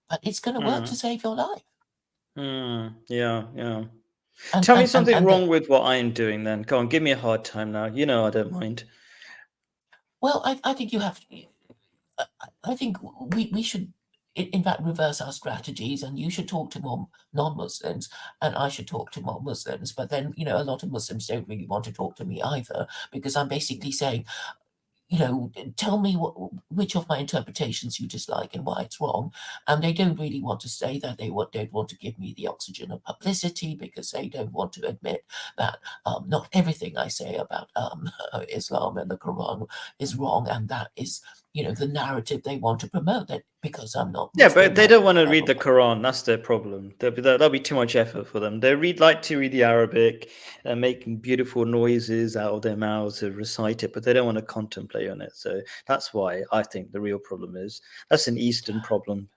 but it's going to work to Mm, save your life. yeah. Yeah. And Tell me and and, something and the, wrong with what I'm doing then. Go on, give me a hard time now. You know I don't mind. well, I think you have. I think we should, in fact, reverse our strategies, and you should talk to more non-Muslims, and I should talk to more Muslims. But then, a lot of Muslims don't really want to talk to me either, because I'm basically saying, tell me which of my interpretations you dislike and why it's wrong. And they don't really want to say that. Don't want to give me the oxygen of publicity, because they don't want to admit that not everything I say about Islam and the Quran is wrong, and that is, the narrative they want to promote. That because I'm not Yeah, but Muslim, they I don't will want to read never. the Quran. That's their problem. That'll be too much effort for them. Like to read the Arabic and make beautiful noises out of their mouths to recite it, but they don't want to contemplate on it. So that's why I think the real problem is that's an Eastern problem.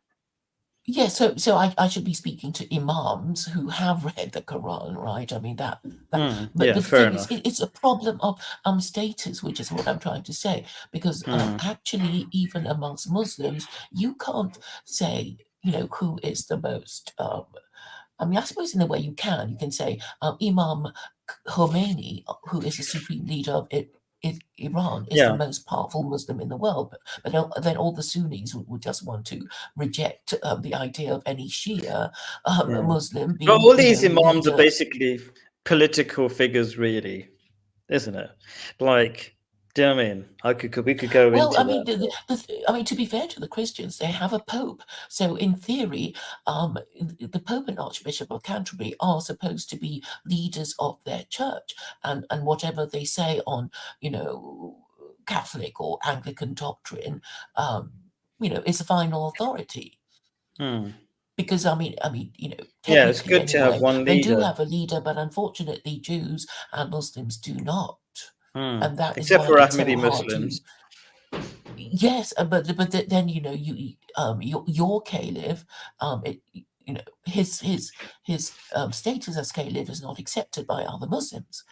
Yeah, so I should be speaking to imams who have read the Quran, right? I mean but Yeah, the fair thing is, enough. it's a problem of status, which is what I'm trying to say. Because Hmm. actually, even amongst Muslims, you can't say, who is the most. I mean, I suppose in a way you can. You can say Imam Khomeini, who is the supreme leader of Iran, is the Yeah. most powerful Muslim in the world. But then all the Sunnis would just want to reject the idea of any Shia Yeah. Muslim But being, all these imams are leader. basically political figures, really, isn't it? Like, do you know what I mean? We could go Well, into I mean, that. But I mean, to be fair to the Christians, they have a pope. So in theory, the Pope and Archbishop of Canterbury are supposed to be leaders of their church, and whatever they say on, you know, Catholic or Anglican doctrine, um, is the final authority. hmm. Because Yeah, it's technically good to have anyway, one they do leader. have a leader, but unfortunately, Jews and Muslims do not, and that is Except why for it's so Ahmadi hard to. Muslims. Yes, then your caliph, his status as caliph is not accepted by other Muslims.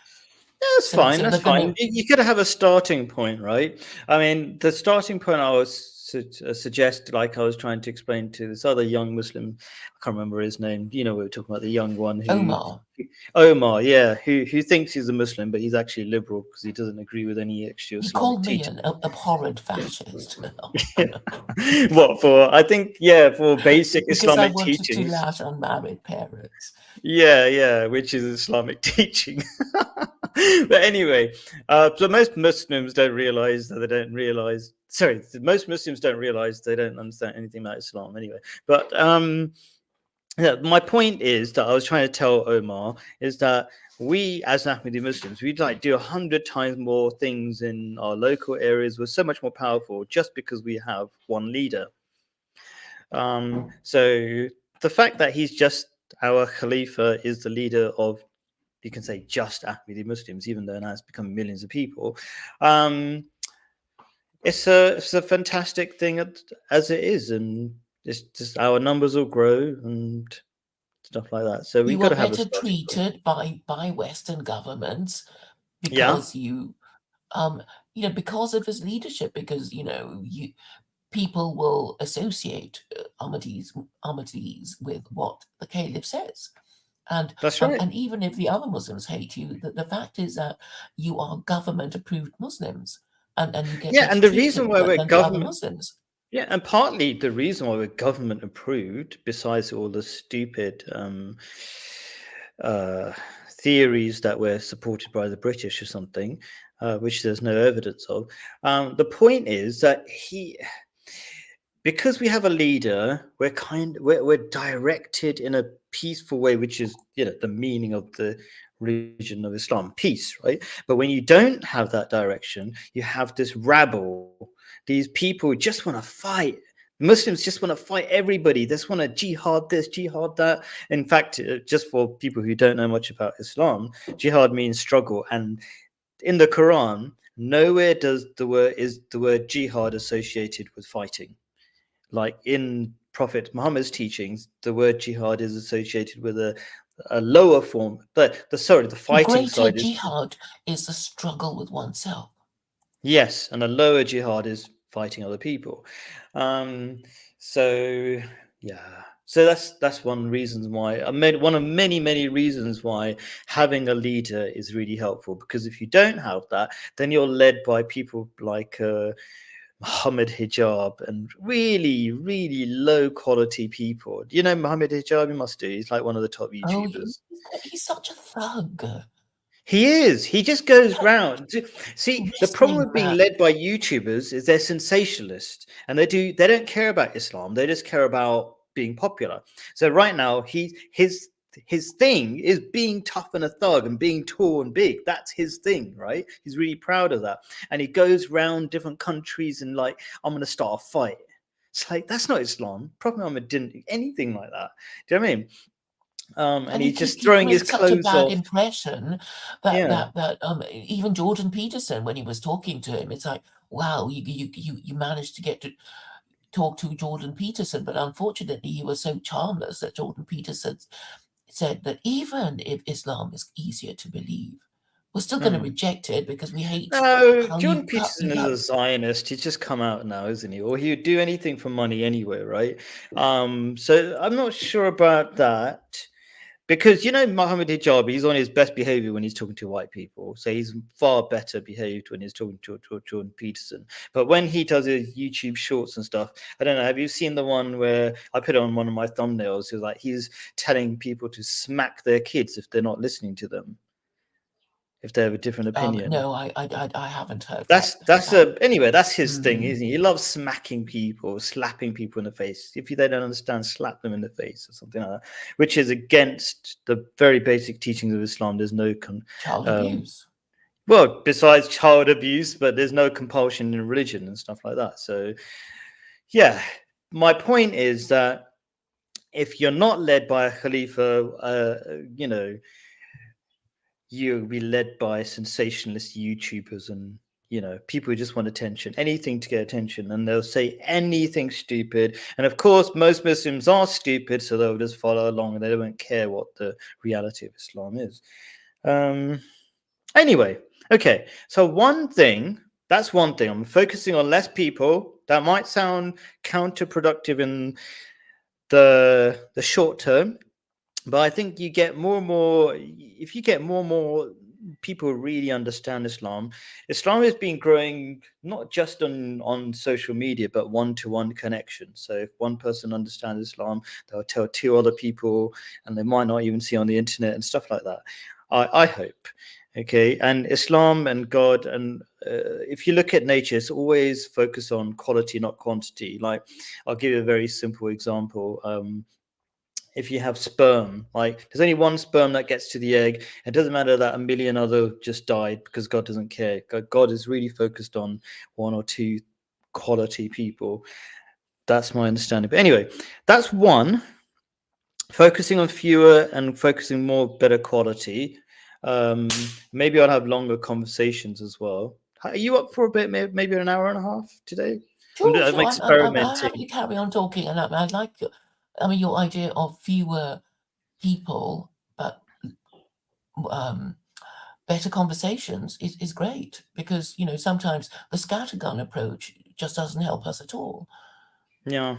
That's So fine. so That's they're fine. gonna. You got to have a starting point, right? I mean, the starting point I was suggest, like I was trying to explain to this other young Muslim, I can't remember his name. We were talking about the young one Omar. Omar, yeah, who thinks he's a Muslim, but he's actually liberal because he doesn't agree with any extra He Islamic called me teaching. an abhorrent fascist. What for? I think, yeah, for basic Because I Islamic wanted to teachings. lash on married parents. Yeah, which is Islamic teaching. But anyway, so most Muslims don't realize that they don't realize. Sorry, most Muslims don't realize they don't understand anything about Islam anyway. But yeah, my point is that I was trying to tell Omar is that we, as Ahmadi Muslims, we'd like do 100 times more things in our local areas. We're so much more powerful just because we have one leader. So the fact that he's just our Khalifa is the leader of, you can say, just Ahmadi Muslims, even though now it's become millions of people. It's a fantastic thing as it is, and it's just our numbers will grow and stuff like that. So we've You got are to have a better starting point. treated by Western governments Yeah, because because of his leadership, because people will associate Ahmadis with what the Caliph says. that's right. And even if the other Muslims hate you, the fact is that you are government-approved Muslims, and you get Yeah, better and the reason treatment why we're than the other government, Muslims. yeah, and partly the reason why we're government approved, besides all the stupid uh, theories that we're supported by the British or something, which there's no evidence of. The point is that because we have a leader, we're directed in a peaceful way, which is the meaning of the religion of Islam, peace, right? But when you don't have that direction, you have this rabble. These people just want to fight. Muslims just want to fight everybody. They just want to jihad this, jihad that. In fact, just for people who don't know much about Islam, jihad means struggle, and in the Quran, nowhere does the word jihad associated with fighting. Like in Prophet Muhammad's teachings, the word jihad is associated with a lower form. But the The fighting greater side is, jihad is the struggle with oneself. yes, and a lower jihad is fighting other people. Um, so yeah, so that's one reason why one of many reasons why having a leader is really helpful. Because if you don't have that, then you're led by people like Muhammad Hijab and really low quality people. Do you know Muhammad Hijab? You must do. He's like one of the top Oh, YouTubers. he's such a thug. He is. He just goes round. See, the problem Whistling with being rap. led by YouTubers is they're sensationalist and they don't care about Islam. They just care about being popular. So right now, his thing is being tough and a thug and being tall and big. That's his thing, right? He's really proud of that. And he goes round different countries and like, I'm gonna start a fight. It's like that's not Islam. Prophet Muhammad didn't do anything like that. Do you know what I mean? And And he's just he throwing his creates such a clothes bad off. impression that Yeah. even Jordan Peterson, when he was talking to him, it's like, wow, you managed to get to talk to Jordan Peterson, but unfortunately, he was so charmless that Jordan Peterson said that even if Islam is easier to believe, we're still going to Mm. reject it because we hate No, how Jordan Peterson is a you. Zionist. He's just come out now, isn't he? Or he would do anything for money anyway, right? So I'm not sure about that because Mohammed Hijab, he's on his best behavior when he's talking to white people. So he's far better behaved when he's talking to Jordan Peterson. But when he does his YouTube shorts and stuff, I don't know. Have you seen the one where I put it on one of my thumbnails? He's telling people to smack their kids if they're not listening to them, if they have a different opinion. No, I haven't heard That's heard that's that. a anyway. That's his thing, Mm. isn't he? He loves smacking people, slapping people in the face. If they don't understand, slap them in the face or something like that, which is against the very basic teachings of Islam. There's no Child um, abuse. well, besides child abuse, but there's no compulsion in religion and stuff like that. So, yeah, my point is that if you're not led by a Khalifa, you'll be led by sensationalist YouTubers and people who just want attention, anything to get attention, and they'll say anything stupid. And of course, most Muslims are stupid, so they'll just follow along and they don't care what the reality of Islam is. Anyway, okay. So one thing That's one thing. I'm focusing on less people. That might sound counterproductive in the short term, but I think you get more and more. If you get more and more people really understand Islam, Islam has been growing not just on social media, but one-to-one connection. So if one person understands Islam, they'll tell two other people, and they might not even see on the internet and stuff like that. I hope. Okay, and Islam and God, and if you look at nature, it's always focused on quality, not quantity. Like, I'll give you a very simple example. If you have sperm, like there's only one sperm that gets to the egg. It doesn't matter that a million other just died, because God doesn't care. God is really focused on one or two quality people. That's my understanding. But anyway, that's one. Focusing on fewer and focusing more better quality. Maybe I'll have longer conversations as well. Are you up for a bit? Maybe an hour and a half today? Sure, I'm sure. I'm happy experimenting. to carry on talking, and I like, I mean, your idea of fewer people, but better conversations is great, because sometimes the scattergun approach just doesn't help us at all. Yeah.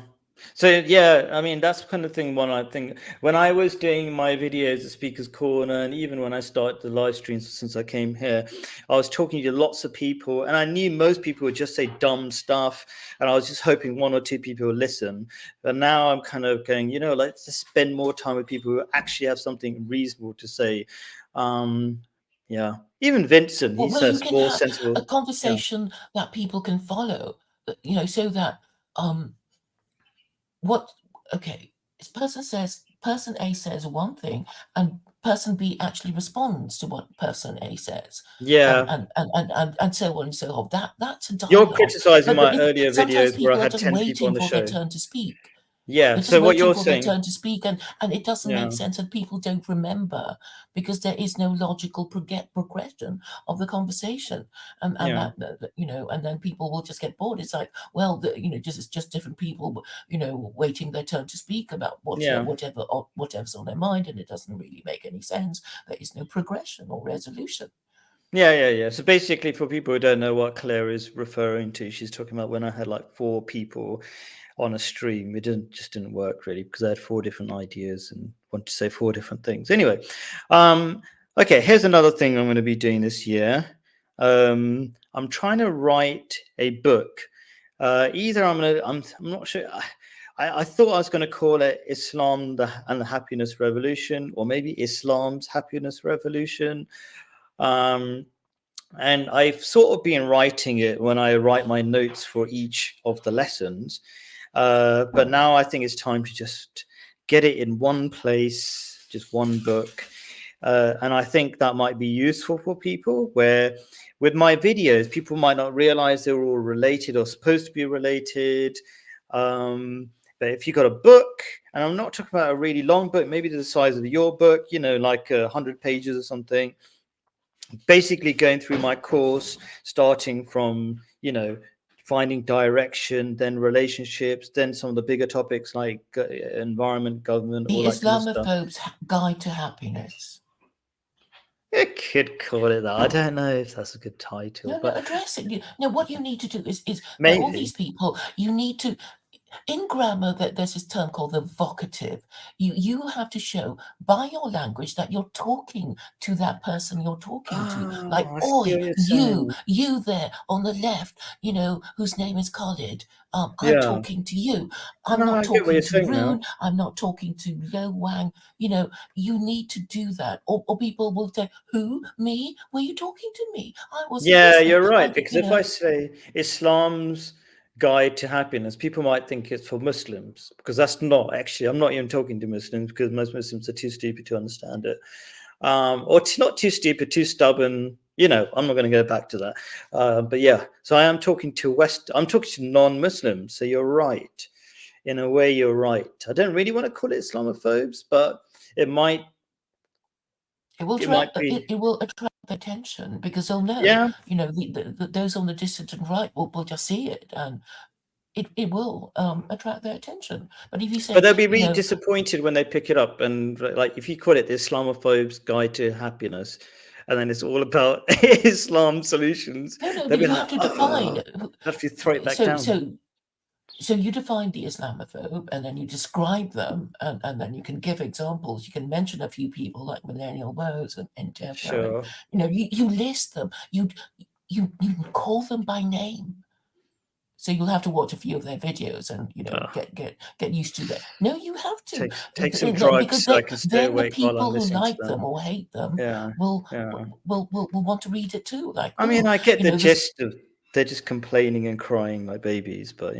So yeah, I mean that's kind of thing. One I think when I was doing my videos at Speaker's Corner, and even when I started the live streams since I came here, I was talking to lots of people, and I knew most people would just say dumb stuff, and I was just hoping one or two people would listen. But now I'm kind of going, let's just spend more time with people who actually have something reasonable to say. Yeah, even Vincent, he Well, you says can more have sensible. a Yeah, conversation that people can follow, so that what okay, this person A says one thing, and person B actually responds to what person A says, and yeah. so on and so on. That's a You're dialogue. criticizing But my earlier sometimes videos where I people are had just 10 people on waiting the for their show. turn to speak. Yeah. They're just So what waiting you're for their saying, turn to speak, and it doesn't make yeah, sense, and people don't remember, because there is no logical progression of the conversation, and yeah, and then people will just get bored. It's like, well, it's just different people, waiting their turn to speak about yeah, whatever's on their mind, and it doesn't really make any sense. There is no progression or resolution. yeah. So basically, for people who don't know what Claire is referring to, she's talking about when I had like 4 people on a stream. It didn't work really, because I had 4 different ideas and wanted to say 4 different things. Anyway, okay, here's another thing I'm going to be doing this year. I'm trying to write a book. Either I'm not sure. I thought I was going to call it Islam and the Happiness Revolution, or maybe Islam's Happiness Revolution. Um, and I've sort of been writing it when I write my notes for each of the lessons. But now I think it's time to just get it in one place, just one book. And I think that might be useful for people, where with my videos, people might not realize they're all related or supposed to be related. But if you got a book, and I'm not talking about a really long book, maybe the size of your book, like 100 pages or something, basically going through my course, starting from, finding direction, then relationships, then some of the bigger topics like environment, government, all The that kind of stuff. Islamophobes' Guide to Happiness. You could call it that. I don't know if that's a good title, No, but address it. No, what you need to do is that all maybe. these people, you need to, in grammar, there's this term called the vocative. You have to show by your language that you're talking to that person you're talking to. Like, Oh, I see oi, what you're you, saying. you there on the left, whose name is Khalid. I'm Yeah. talking to you. I'm No, not I get what talking you're to saying Rune. now. I'm not talking to Lo Wang. You need to do that. Or people will say, who? Me? Were you talking to me? I wasn't Yeah, listening. you're right. Because if I say Islam's guide to happiness, people might think it's for Muslims, because that's not actually. I'm not even talking to Muslims, because most Muslims are too stupid to understand it, or not too stupid, too stubborn. I'm not going to go back to that. But yeah, so I am talking to I'm talking to non-Muslims. So you're right. In a way, you're right. I don't really want to call it Islamophobes, but it might. It will It might attract be. it will attract attention, because they'll know, Yeah. those on the distant and right will just see it, and it will attract their attention. But if you But say, they'll be really disappointed when they pick it up. And like, if you call it the Islamophobes' Guide to Happiness, and then it's all about Islam solutions, No, no, they'll but be you like, have to oh, define. have to throw it back So, down. so you define the Islamophobe, and then you describe them, and then you can give examples. You can mention a few people like Millennial Woes and Interpro. Sure. You list them. You call them by name. So you'll have to watch a few of their videos and Ugh. get used to that. No, you have to Take some drugs because so I can stay then the awake while I'm people who listening to like them them. or hate them Yeah, will yeah. will want to read it too. Like, I mean, oh, I get the this. gist of they're just complaining and crying like babies, but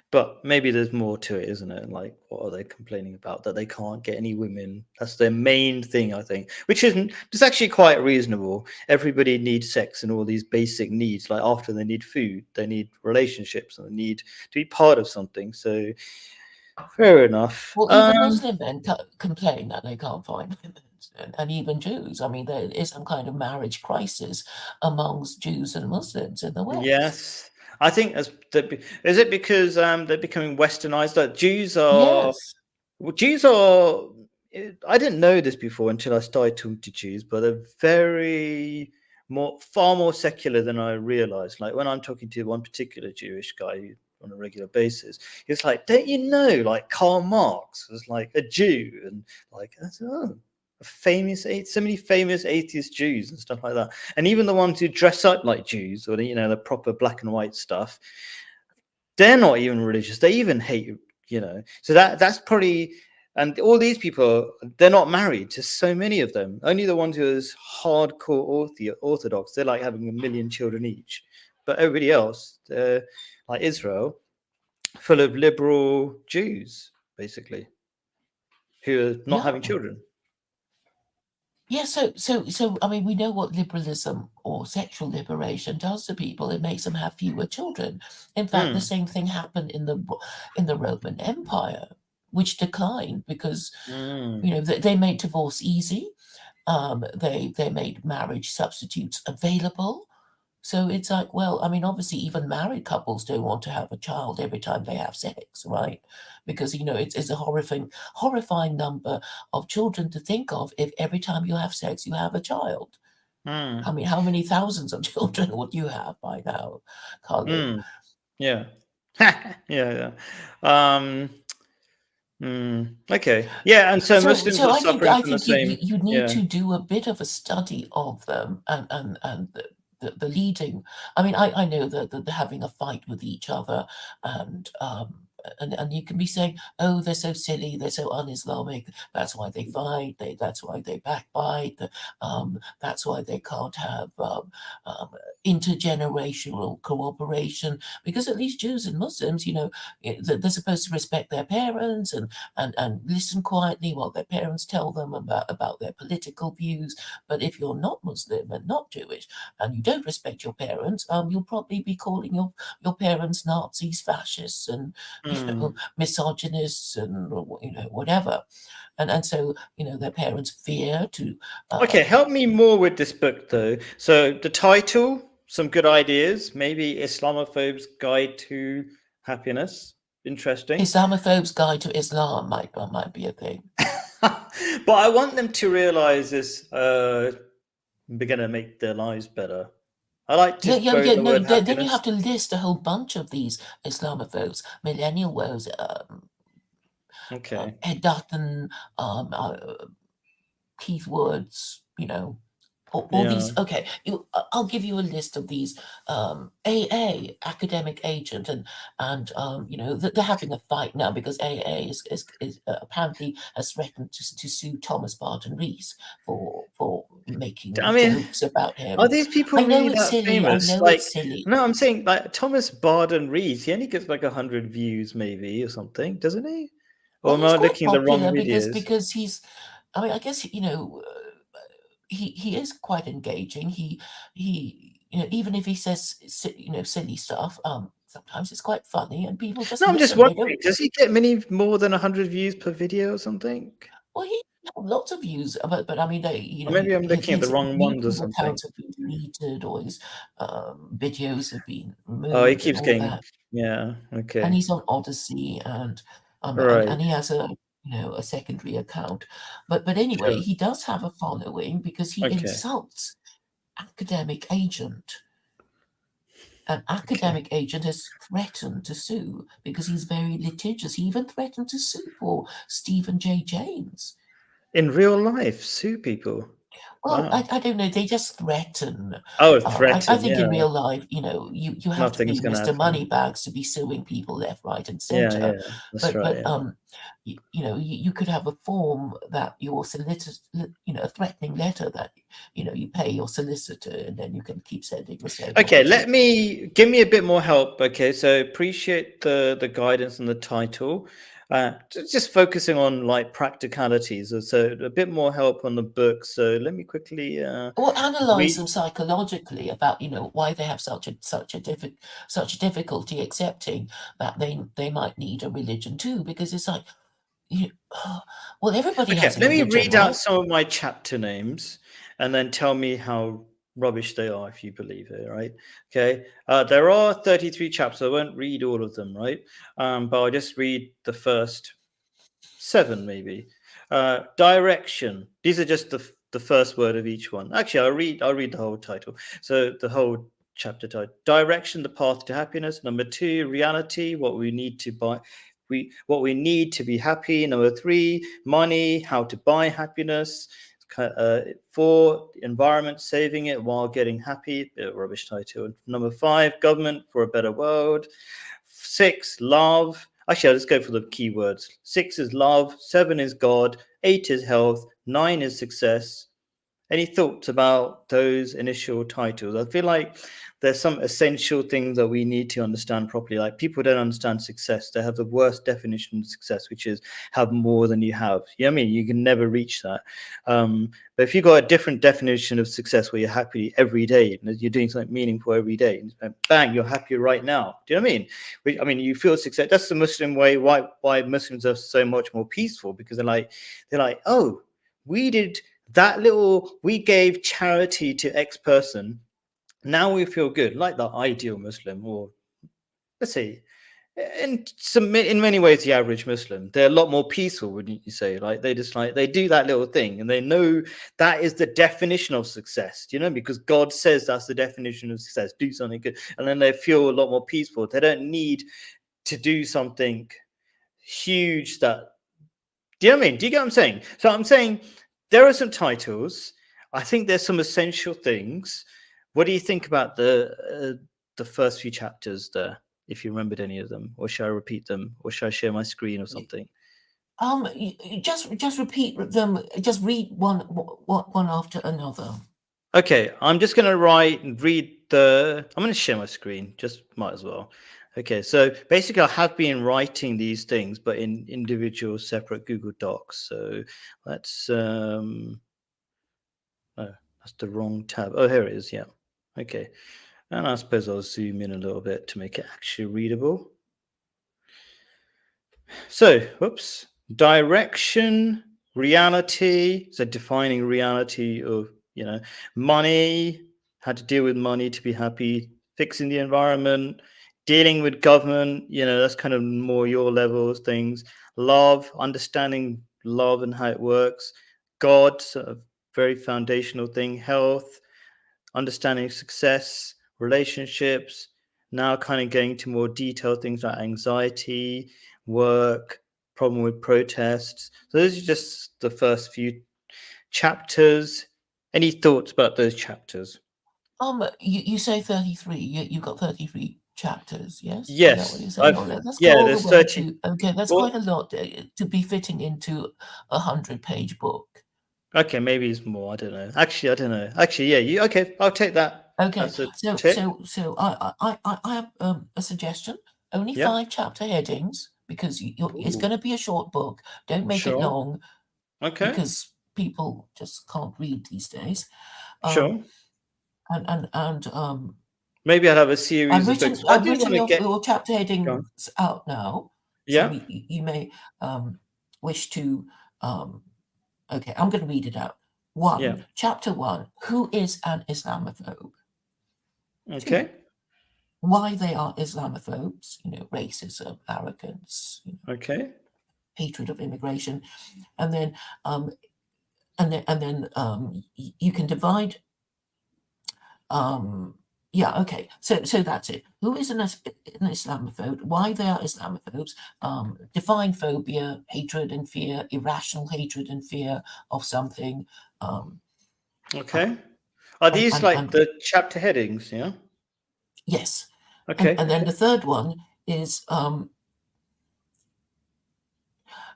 but maybe there's more to it, isn't it? Like, what are they complaining about? That they can't get any women. That's their main thing, I think, which isn't. It's actually quite reasonable. Everybody needs sex and all these basic needs. Like after they need food, they need relationships, and they need to be part of something. So, fair enough. Well, even Muslim men complain that they can't find women, and even Jews. I mean, there is some kind of marriage crisis amongst Jews and Muslims in the West. Yes, I think is it because they're becoming westernized? Like Jews are. Yes. Well, Jews are. I didn't know this before until I started talking to Jews, but they're far more secular than I realized. Like when I'm talking to one particular Jewish guy on a regular basis, he's like, "Don't you know? Like Karl Marx was like a Jew," and like, I said, "Oh, so many famous atheist Jews and stuff like that." And even the ones who dress up like Jews, or the proper black and white stuff, they're not even religious. They even hate. So that's probably. And all these people, they're not married. There's so many of them. Only the ones who are hardcore orthodox, they're like having 1 million children each. But everybody else, they're like Israel, full of liberal Jews, basically, who are not having children. Yeah, so I mean, we know what liberalism or sexual liberation does to people. It makes them have fewer children. In fact, the same thing happened in the Roman Empire, which declined because they made divorce easy. They made marriage substitutes available. So it's like, well, I mean, obviously, even married couples don't want to have a child every time they have sex, right? Because it's a horrifying number of children to think of if every time you have sex you have a child. I mean, how many thousands of children would you have by now, Khalid? Yeah. Yeah. Okay. Yeah, and so Muslims are I suffering from the think same. you need Yeah. to do a bit of a study of them and the leading. I mean, I know that they're having a fight with each other, and you can be saying, oh, they're so silly, they're so un-Islamic. That's why they fight. That's why they backbite. That's why they can't have intergenerational cooperation, because at least Jews and Muslims, they're supposed to respect their parents and listen quietly while their parents tell them about their political views. But if you're not Muslim and not Jewish and you don't respect your parents, you'll probably be calling your parents Nazis, fascists, and misogynists, and whatever. And so their parents fear to. Okay, help me more with this book though. So the title, some good ideas, maybe Islamophobes' Guide to Happiness. Interesting. Islamophobes' Guide to Islam might be a thing. But I want them to realize this we're gonna make their lives better. I like to throw the no. word Then you happiness. have to list a whole bunch of these Islamophobes, Millennial Woes, Okay. Ed Dutton, Keith Woods, all these. Yeah. Okay, I'll give you a list of these. AA, Academic Agent, and they're having a fight now because AA is apparently has threatened to sue Thomas Barton Rees for making I mean, jokes about him. are these people I know really it's that silly. famous? I know Like, it's silly. no, I'm saying like Thomas Barden Rees, he only gets like 100 views maybe or something, doesn't he? Or Well, am he's I quite looking at the wrong popular videos? because he's. I mean, I guess he is quite engaging. He even if he says silly stuff, sometimes it's quite funny and people just No, I'm just listen. They don't. wondering, does he get many more than 100 views per video or something? Well, he had lots of views, but I mean, Or maybe I'm looking at the his wrong ones or YouTube something. accounts have been deleted, or his videos have been Oh, he removed, and keeps all getting, that. yeah, And okay. he's on Odyssey, and Right. he has a a secondary account. But anyway, Sure. he does have a following because he Okay. insults academic agent. An Okay. academic agent has threatened to sue because he's very litigious. He even threatened to sue poor Stephen J. James. In real life, sue people. Well, Wow. I don't know. They just threaten. Oh, I threaten. think in Yeah. real life, you have to Nothing's be gonna Mr. happen. Moneybags to be suing people left, right, and Yeah. centre. Yeah. That's But right. but Yeah. you could have a form that your solicitor, a threatening letter that you pay your solicitor, and then you can keep sending the same Okay, one let me give me a bit more help. Okay, so appreciate the guidance and the title. Just focusing on like practicalities. So a bit more help on the book. So let me quickly or analyze read. them psychologically about why they have such difficulty accepting that they might need a religion too, because it's like you well, everybody Okay, has a let me religion, read out right? some of my chapter names, and then tell me how rubbish they are if you believe it. Right? Okay. There are 33 chapters. I won't read all of them. Right? But I'll just read the first 7 maybe. Direction. These are just the first word of each one. Actually, I'll read the whole title. So the whole chapter title. Direction, the path to happiness. Number 2, reality, what we need to buy. What we need to be happy. Number 3, money, how to buy happiness. 4, environment, saving it while getting happy. Bit of a rubbish title. Number 5, government for a better world. 6, love. Actually, let's go for the keywords. 6 is love, 7 is God, 8 is health, 9 is success. Any thoughts about those initial titles? I feel like there's some essential things that we need to understand properly. Like people don't understand success. They have the worst definition of success, which is have more than you have. You know what I mean? You can never reach that. But if you've got a different definition of success where you're happy every day and you're doing something meaningful every day, and bang, you're happy right now. Do you know what I mean? I mean, you feel success. That's the Muslim way. Why Muslims are so much more peaceful, because they're like, oh, we did that little, we gave charity to X person. Now we feel good, like the ideal Muslim, or let's say, in many ways, the average Muslim. They're a lot more peaceful, wouldn't you say? Like they do that little thing, and they know that is the definition of success. Because God says that's the definition of success. Do something good, and then they feel a lot more peaceful. They don't need to do something huge. Do you know what I mean? Do you get what I'm saying? So I'm saying there are some titles. I think there's some essential things. What do you think about the first few chapters there? If you remembered any of them, or should I repeat them, or should I share my screen or something? Just repeat them. Just read one after another. Okay, I'm just going to read I'm going to share my screen. Just might as well. Okay, so basically, I have been writing these things, but in individual, separate Google Docs. So let's. Oh, that's the wrong tab. Oh, here it is. Yeah. Okay. And I suppose I'll zoom in a little bit to make it actually readable. So, whoops. Direction, reality. So, defining reality of, money, how to deal with money to be happy, fixing the environment, dealing with government, that's kind of more your levels things. Love, understanding love and how it works. God, sort of very foundational thing. Health, understanding success, relationships, now kind of going to more detailed things like anxiety, work, problem with protests. So those are just the first few chapters. Any thoughts about those chapters? You say 33. You've got 33 chapters, yes? Is that what Yes, you're saying? Oh, let's go yeah, all the there's way 30. to. Okay, that's quite Well, a lot to be fitting into a 100-page book. okay, maybe it's more. I don't know. Actually, I don't know. Actually, yeah, okay, I'll take that Okay, as a so tip. so so I have a suggestion. Only Yeah. 5 chapter headings because it's Ooh, going to be a short book. Don't make it sure. long Okay. because people just can't read these days. Um, Sure. and Maybe I'll have a series of books. I I've do want written to get your chapter going. headings out now, so Yeah. you may wish to. Um, okay, I'm going to read it out. Yeah. Chapter 1: Who is an Islamophobe? 2: Okay. Why they are Islamophobes? Racism, arrogance. Okay. hatred of immigration, and then you can divide. Yeah, okay. So that's it. Who is an Islamophobe? Why they are Islamophobes? Define phobia: hatred and fear, irrational hatred and fear of something. Okay. Are these like And the chapter headings? Yeah. yes, Okay. and then the third one is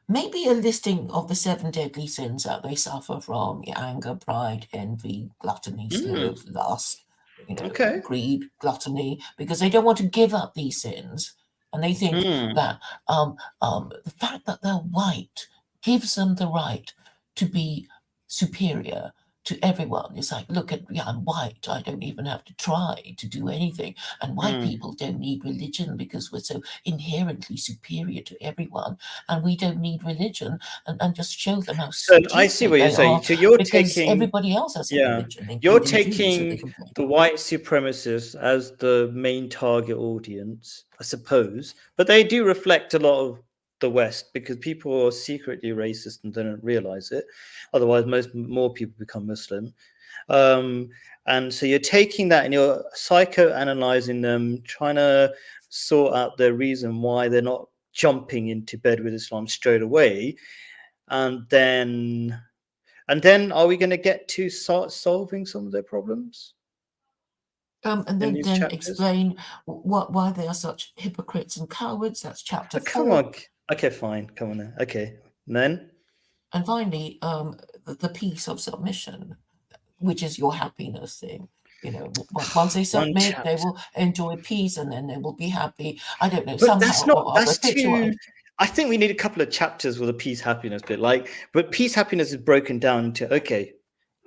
maybe a listing of the 7 deadly sins that they suffer from: anger, pride, envy, gluttony, sloth, lust, Okay. greed, gluttony, because they don't want to give up these sins. And they think that the fact that they're white gives them the right to be superior to everyone. It's like, look at, I'm white. I don't even have to try to do anything. And white people don't need religion because we're so inherently superior to everyone. And we don't need religion, and just show them how So I see stupid what you're they saying. are So you're because taking, everybody else has a yeah, religion, you're including Jews, so they taking complain. the white supremacists as the main target audience, I suppose. But they do reflect a lot of the West because people are secretly racist and don't realize it. Otherwise, more people become Muslim. And so you're taking that and you're psychoanalyzing them, trying to sort out the reason why they're not jumping into bed with Islam straight away. And then are we going to get to start solving some of their problems And in then these then chapters? explain why they are such hypocrites and cowards. That's chapter Oh, come 4. on. Okay, fine. Come on then. Okay. And then? And finally, the peace of submission, which is your happiness thing. Once they One submit, they chapter. will enjoy peace, and then they will be happy. I don't know, But somehow or other. that's Picture too. what I think we need a couple of chapters with a peace happiness bit. But peace happiness is broken down into, okay,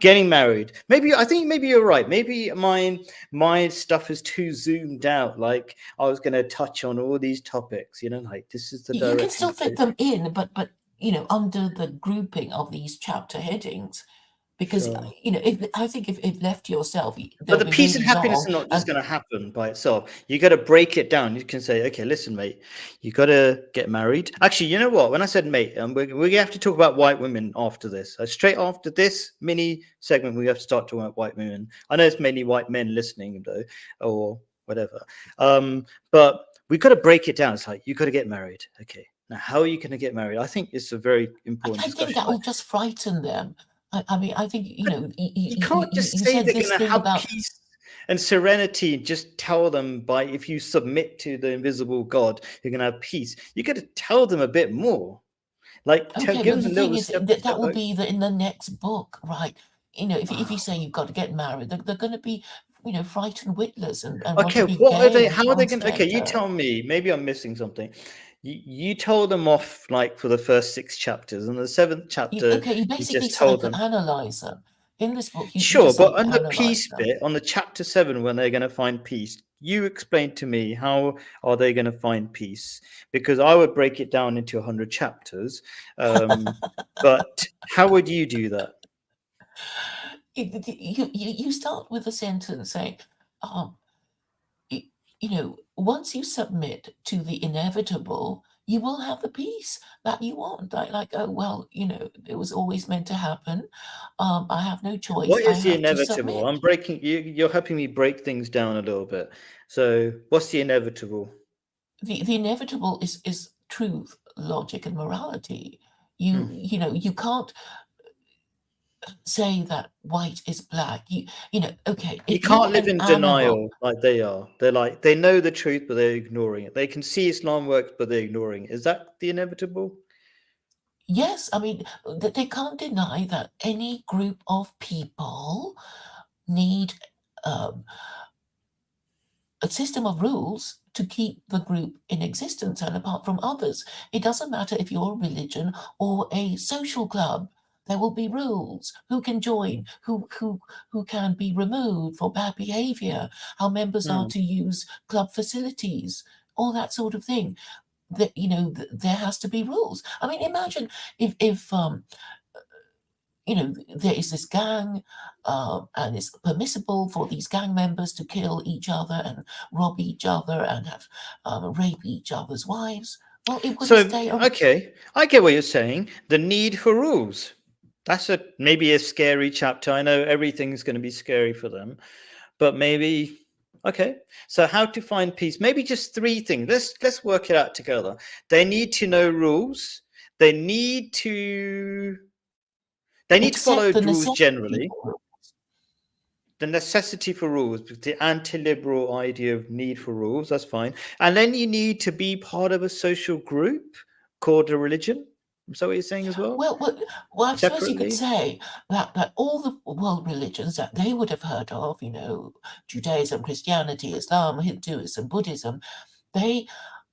getting married. I think maybe you're right. Maybe my stuff is too zoomed out. Like I was going to touch on all these topics. Like this is the you can direction. still fit them in, but under the grouping of these chapter headings. Because Sure. I think if left to yourself, But they'll the be peace and really happiness long. are not just And going to happen by itself. You got to break it down. You can say, okay, listen, mate, you got to get married. Actually, you know what? When I said mate, we're going to have to talk about white women after this. Straight after this mini segment, we have to start talking about white women. I know it's mainly white men listening, though, or whatever. But we've got to break it down. It's like, you got to get married. Okay. Now, how are you going to get married? I think it's a very important I think discussion. that will just frighten them. I mean, I think You can't just you say said they're this going to thing have about. peace and serenity. Just tell them if you submit to the invisible God, you're going to have peace. You got to tell them a bit more. Okay, Give but them the a thing little is step. that will be in the next book, right? If you say you've got to get married, they're going to be frightened witless and want to Okay, be what are gay they? and How are they going? Okay, you transgender. tell me. Maybe I'm missing something. You told them off for the first 6 chapters, and the 7th chapter You you basically just said told to them. analyze them. In this book, you Sure, just say but to on the analyze peace them. bit, on the chapter 7, when they're going to find peace, you explain to me how are they going to find peace? Because I would break it down into 100 chapters. But how would you do that? You start with a sentence saying, um, once you submit to the inevitable, you will have the peace that you want. Oh, well, it was always meant to happen. I have no choice. What I is the have to inevitable? I'm submit. breaking you. You're helping me break things down a little bit. So, what's the inevitable? The inevitable is truth, logic, and morality. Hmm. You can't say that white is black. Okay, You if you're can't live an in animal. denial like they are. They know the truth, but they're ignoring it. They can see Islam works, but they're ignoring it. Is that the inevitable? Yes, I mean, they can't deny that any group of people need um, a system of rules to keep the group in existence and apart from others. It doesn't matter if you're a religion or a social club. There will be rules. Who can join? Who can be removed for bad behavior? How members are Hmm. to use club facilities? All that sort of thing. There has to be rules. I mean, imagine if there is this gang, and it's permissible for these gang members to kill each other and rob each other and have rape each other's wives. Well, it wouldn't So, stay on. okay, I get what you're saying. The need for rules. That's maybe a scary chapter. I know everything's going to be scary for them, but maybe okay. So how to find peace? Maybe just three things. Let's work it out together. They need to know rules. They need to follow Accept the rules necessity generally. for The necessity for rules, the anti-liberal idea of need for rules, that's fine. And then you need to be part of a social group called a religion. Is that what you're saying as well? Well, I suppose you could Separately? say that all the world religions that they would have heard of, Judaism, Christianity, Islam, Hinduism, Buddhism, they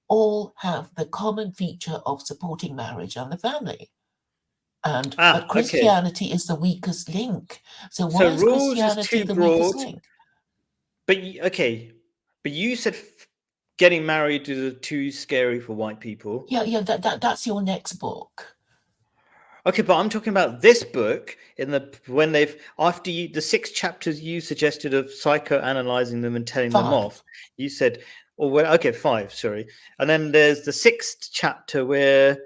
all have the common feature of supporting marriage and the family. But Okay. Christianity is the weakest link. So So why is rules is Christianity too the weakest broad, link? but okay. But you said getting married is too scary for white people. Yeah, that's your next book. Okay, but I'm talking about this book when they've after the 6 chapters you suggested of psychoanalyzing them and telling them 5. off. You said, okay, 5, sorry, and then there's the 6th chapter where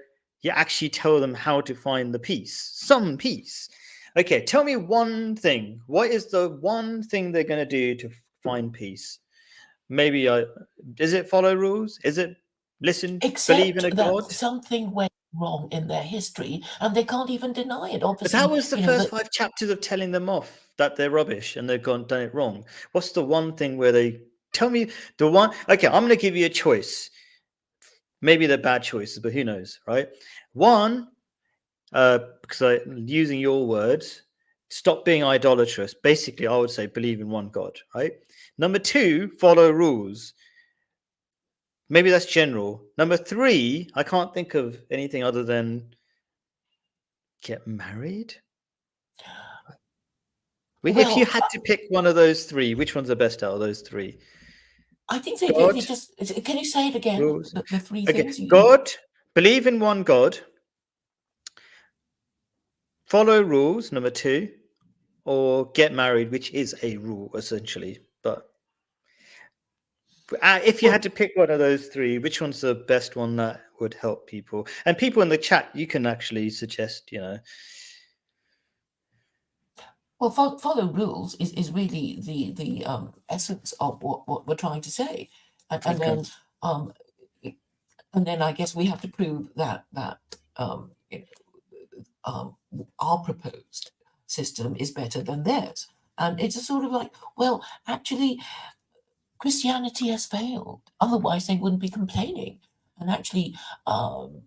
you actually tell them how to find the peace, some peace. Okay, tell me one thing. What is the one thing they're going to do to find peace? Maybe is it follow rules? Is it believe in Except a that god? something went wrong in their history, and they can't even deny it. But that Obviously, was the first 5 chapters of telling them off that they're rubbish and they've done it wrong. What's the one thing where they tell me the one? Okay, I'm going to give you a choice. Maybe they're bad choices, but who knows, right? One, because using your words, stop being idolatrous. Basically, I would say believe in one God, right? Number 2, follow rules. Maybe that's general. Number 3, I can't think of anything other than get married. If you had to pick one of those 3, which one's the best out of those 3? I think they just. Can you say it again? Rules. The 3 Okay, things. God, believe in one God, follow rules, number 2, or get married, which is a rule essentially. But if you had to pick one of those 3, which one's the best one that would help people? And people in the chat, you can actually suggest, Well, follow rules is really the essence of what we're trying to say, and Okay. then I guess we have to prove that our proposed system is better than theirs, and it's a sort of like, well, actually, Christianity has failed. Otherwise, they wouldn't be complaining, and actually, and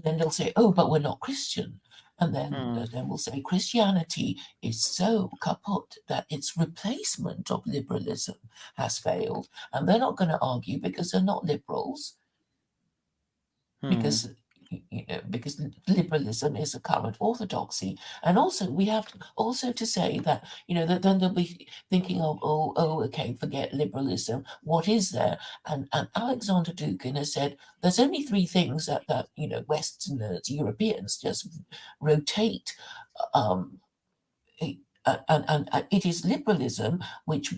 then they'll say, oh, but we're not Christian. And then we'll say Christianity is so kaput that its replacement of liberalism has failed. And they're not going to argue because they're not liberals, because liberalism is a current orthodoxy. And also we have to say that, that then they'll be thinking of, okay, forget liberalism. What is there? And Alexander Dugin has said there's only 3 things that Westerners, Europeans just rotate. And it is liberalism, which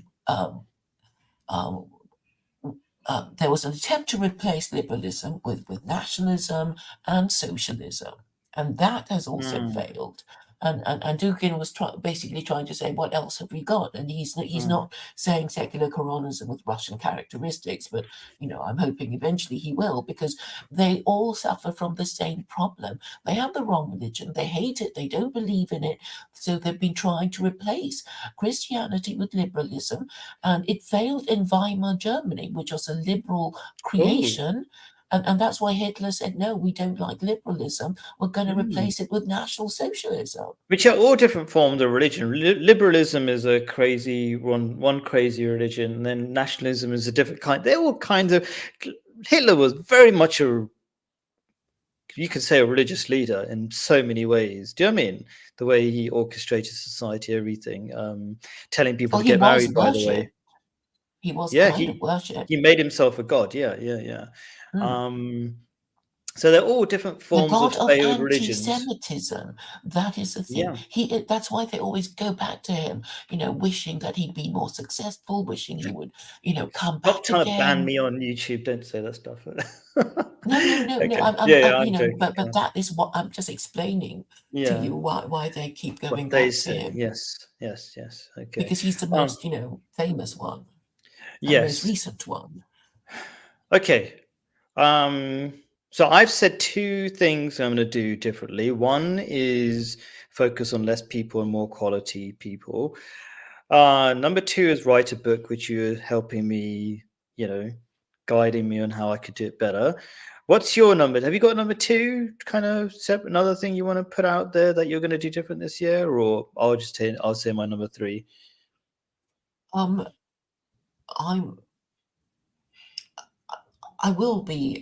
there was an attempt to replace liberalism with nationalism and socialism, and that has also failed. And Dugin was basically trying to say, what else have we got? And he's not saying secular Quranism with Russian characteristics, but I'm hoping eventually he will, because they all suffer from the same problem. They have the wrong religion, they hate it, they don't believe in it, so they've been trying to replace Christianity with liberalism, and it failed in Weimar Germany, which was a liberal creation. And that's why Hitler said, no, we don't like liberalism. We're going to replace it with National Socialism. Which are all different forms of religion. Liberalism is a crazy one crazy religion, and then nationalism is a different kind. They're all kinds of. Hitler was very much you could say, a religious leader in so many ways. Do you know what I mean? The way he orchestrated society, everything, telling people to get married, by the way. He was kind of worshipped. He made himself a god. Yeah. So they're all different forms of failed religions. Anti-Semitism. That is the thing. That's why they always go back to him, wishing that he'd be more successful, wishing he would, come back Stop trying again. to ban me on YouTube. Don't say that stuff. No. Okay. Yeah, yeah, I'm You know, joking. but that is what I'm just explaining to Yeah, you why they keep what going they back to say. him, Yes, yes, yes. Okay. because he's the Um, most, you know, famous one and most yes. recent one. Okay. Um, so I've said two things I'm going to do differently. One is focus on less people and more quality people. Number two is write a book, which you're helping me, guiding me on how I could do it better. What's your number? Have you got number two? Kind of separate, another thing you want to put out there that you're going to do different this year, or I'll say my number three. Um, I'm I will be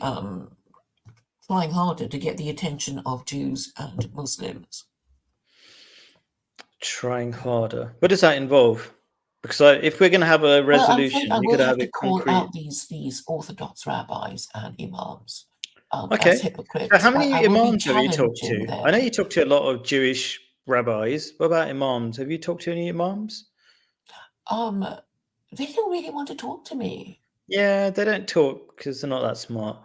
trying harder to get the attention of Jews and Muslims. Trying harder. What does that involve? Because if we're going to have a Well, I'm afraid resolution, I you will got to have have to it call concrete. out these Orthodox rabbis and imams as Okay. So hypocrites. how many I will be imams have you talked challenging to? I know them. you talked to a lot of Jewish rabbis. What about imams? Have you talked to any imams? Um, they don't really want to talk to me. Yeah, they don't talk because they're not that smart.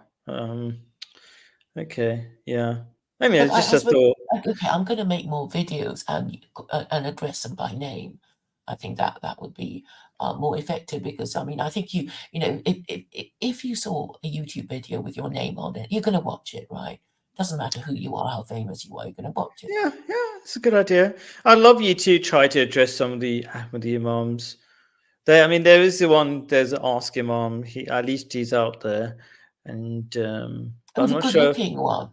Okay, yeah. I mean, But it's just I a suppose, thought. okay, I'm going to make more videos and address them by name. I think that would be more effective, because I mean, I think you know, if you saw a YouTube video with your name on it, you're going to watch it, right? Doesn't matter who you are, how famous you are, you're going to watch it. Yeah, yeah, it's a good idea. I'd love you to try to address some of the Ahmadi imams. I mean, there is the one. There's Ask Imam. He at least he's out there, and but Oh, I'm the not sure. good-looking one.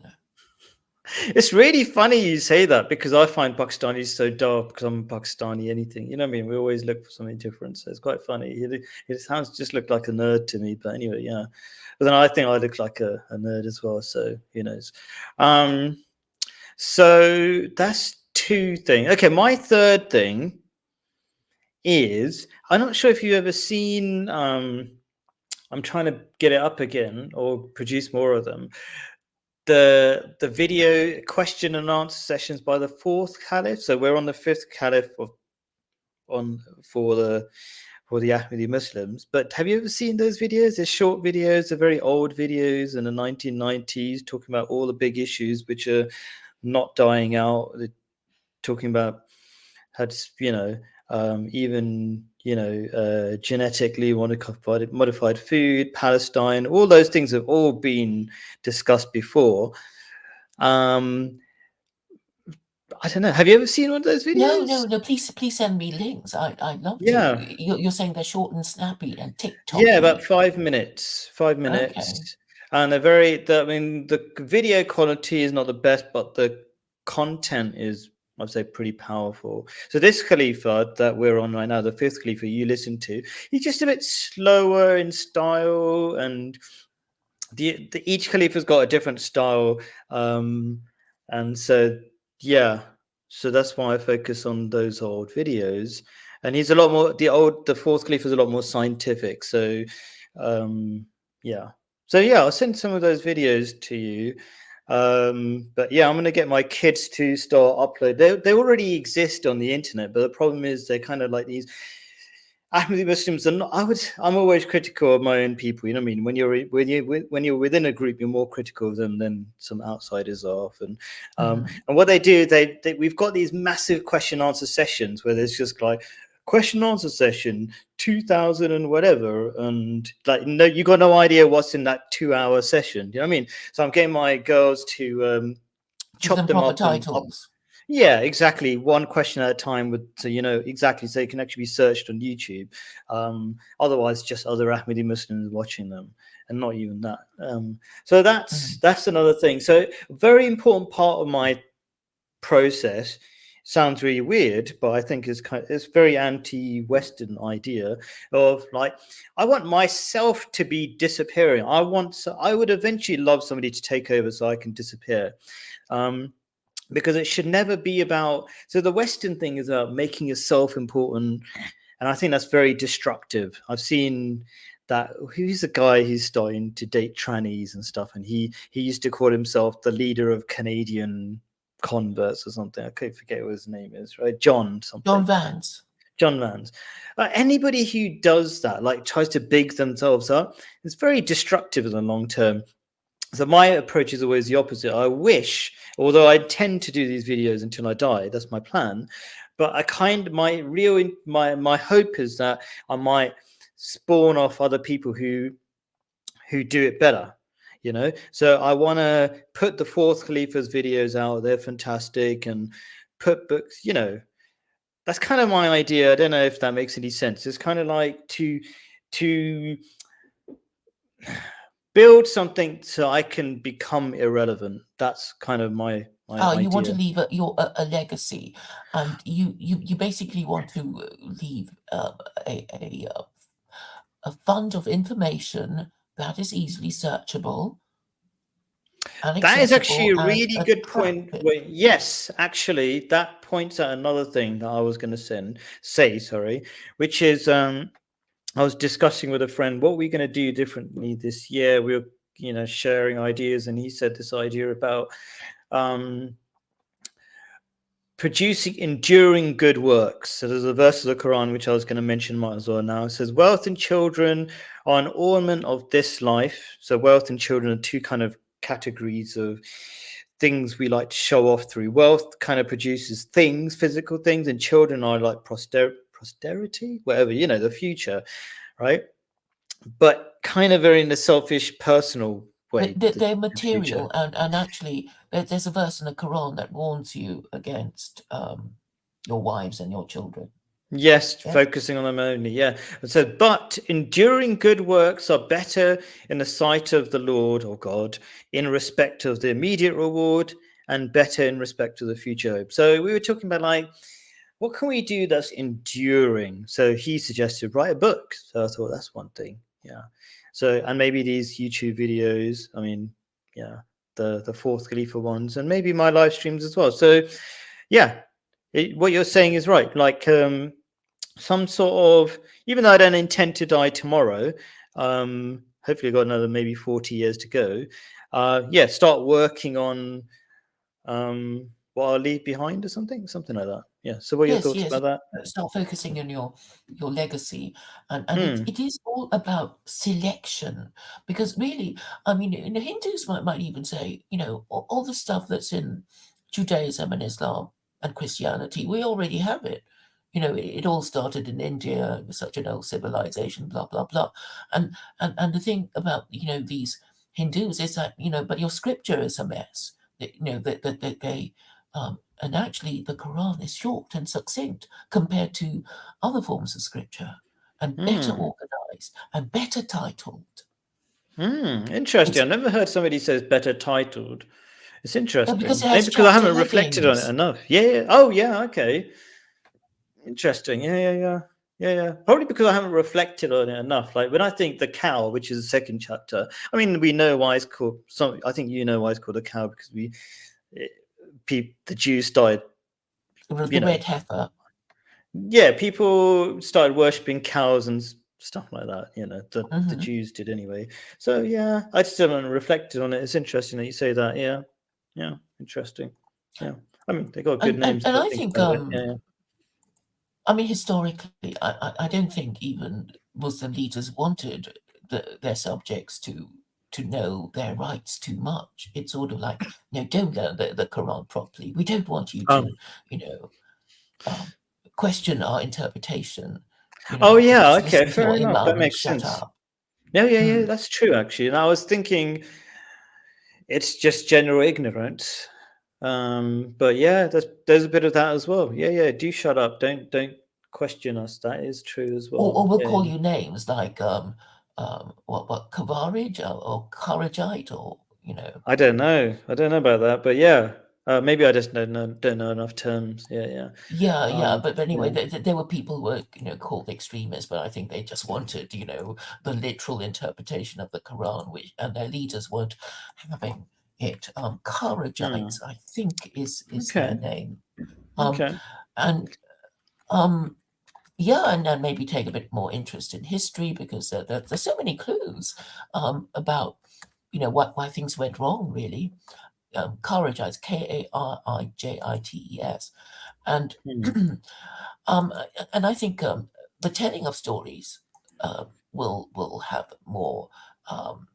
It's really funny you say that because I find Pakistanis so dull because I'm Pakistani. Anything, you know what I mean? We always look for something different. So it's quite funny. It sounds just look like a nerd to me, but anyway, yeah. But then I think I look like a nerd as well. So who knows? Um, so that's two things. Okay, my third thing is I'm not sure if you've ever seen. I'm trying to get it up again or produce more of them. The video question and answer sessions by the fourth caliph. So we're on the fifth caliph on for the Ahmadi Muslims. But have you ever seen those videos? They're short videos, they're very old videos in the 1990s, talking about all the big issues which are not dying out. They're talking about how to, even genetically modified food, Palestine, all those things have all been discussed before. I don't know. Have you ever seen one of those videos? No. Please send me links. I'd love to. Yeah. You're saying they're short and snappy and Yeah, about TikToky. 5 minutes. 5 minutes. Okay. And I mean, the video quality is not the best, but the content is, I'd say, pretty powerful. So this Khalifa that we're on right now, the fifth Khalifa you listen to, he's just a bit slower in style, and each Khalifa's got a different style. And so, yeah, so that's why I focus on those old videos. And he's a lot more, the fourth Khalifa is a lot more scientific. So, yeah. So, yeah, I'll send some of those videos to you. But yeah, I'm going to get my kids to start upload. They already exist on the internet, but the problem is they're kind of like these Ahmadi Muslims are not. I'm always critical of my own people. You know what I mean? When you're within a group, you're more critical of them than some outsiders are often. Mhm. And what they do, we've got these massive question answer sessions where there's just like question answer session 2000 and whatever, and like no, you got no idea what's in that 2 hour session. You know what I mean? So I'm getting my girls to Give chop them them proper up and titles. yeah, exactly. One question at a time with, so you know exactly, so it can actually be searched on YouTube. Otherwise, just other Ahmadi Muslims watching them, and not even that. So Mhm. that's another thing. So very important part of my process. Sounds really weird, but I think it's very anti-Western idea of like I want myself to be disappearing. I would eventually love somebody to take over so I can disappear. Because it should never be about, so the Western thing is about making yourself important, and I think that's very destructive. I've seen that. Who's the guy who's starting to date trannies and stuff, and he used to call himself the leader of Canadian converts or something. I can't forget what his name is, right? John John something. Vance. John Mans. Anybody who does that, like tries to big themselves up, it's very destructive in the long term. So my approach is always the opposite. I wish, although I tend to do these videos until I die, that's my plan. But my hope is that I might spawn off other people who do it better. So I want to put the fourth Khalifa's videos out. They're fantastic, and put books. That's kind of my idea. I don't know if that makes any sense. It's kind of like to build something so I can become irrelevant. That's kind of my You want to idea. leave a legacy, and you basically want to leave a fund of information that is easily searchable and That is actually accessible a and really good point. attractive. Yes, actually, that points out another thing that I was going to say, sorry, which is I was discussing with a friend what we're going to do differently this year. We were, sharing ideas, and he said this idea about um, producing enduring good works. So there's a verse of the Quran which I was going to mention, might as well now. It says, "Wealth and children are an ornament of this life." So wealth and children are two kind of categories of things we like to show off through. Wealth kind of produces things, physical things, and children are like posterity, whatever, the future, right? But kind of very in a selfish, personal way, They're the future. material, and actually, there's a verse in the Quran that warns you against your wives and your children. Yes, Yeah? focusing on them only. Yeah. It says, but enduring good works are better in the sight of the Lord or God in respect of the immediate reward and better in respect of the future hope. So we were talking about like, what can we do that's enduring? So he suggested write a book. So I thought that's one thing. Yeah. So, and maybe these YouTube videos, I mean, yeah, the fourth Khalifa ones, and maybe my live streams as well. So yeah, what you're saying is right. Like some sort of, even though I don't intend to die tomorrow, hopefully I've got another maybe 40 years to go. Yeah, start working on what I'll leave behind or something like that. Yeah. So what are your Yes, thoughts yes. about that? Start focusing on your legacy, and Hmm. it is all about selection, because really, I mean, the Hindus might even say, all the stuff that's in Judaism and Islam and Christianity, we already have it. It all started in India. It was such an old civilization, blah blah blah, and the thing about these Hindus is that but your scripture is a mess. That they and actually, the Quran is short and succinct compared to other forms of scripture, and better Hmm. organized and better titled. Hmm. Interesting. It's I've never heard somebody says better titled. It's because interesting. it Maybe has because I chapter haven't reflected on it headings. enough. Yeah. Yeah. Oh, yeah. Okay. Interesting. Yeah, yeah, yeah. Yeah, yeah. Probably because I haven't reflected on it enough. Like when I think the cow, which is the second chapter, I mean, we know why it's called. I think you know why it's called a cow because it, the Jews started, you The know, red heifer. yeah, people started worshiping cows and stuff like that. The Hmm. Jews did anyway. So yeah, I still haven't reflected on it. It's interesting that you say that. Yeah, yeah, interesting. Yeah, I mean, they got good And names. and If I I think think about it. Yeah, I mean historically, I don't think even Muslim leaders wanted their subjects to know their rights too much. It's sort of like, no, don't learn the Quran properly. We don't want you yeah. to, you know, um, question our interpretation. Oh yeah, Just okay, listen to fair your enough. That imam and makes shut sense. up. Yeah, yeah, yeah, Mm. that's true actually. And I was thinking it's just general ignorance. But yeah, there's a bit of that as well. Yeah, yeah. Do shut up. Don't question us. That is true as Or well. we'll Yeah, call yeah. you names like what Khawarij or Kharajite or I don't know about that, but yeah. Maybe I just don't know enough terms. Yeah, yeah. Yeah, but anyway, Yeah. there were people who were, called extremists, but I think they just wanted, the literal interpretation of the Quran, which and their leaders weren't having it. Hmm. Kharijites, I think, is their Okay. name. Um, Okay. and um, yeah, and then maybe take a bit more interest in history because there's so many clues about, why things went wrong, really. Kharijites, Karijites, and Hmm. Um, and I think the telling of stories will have more um,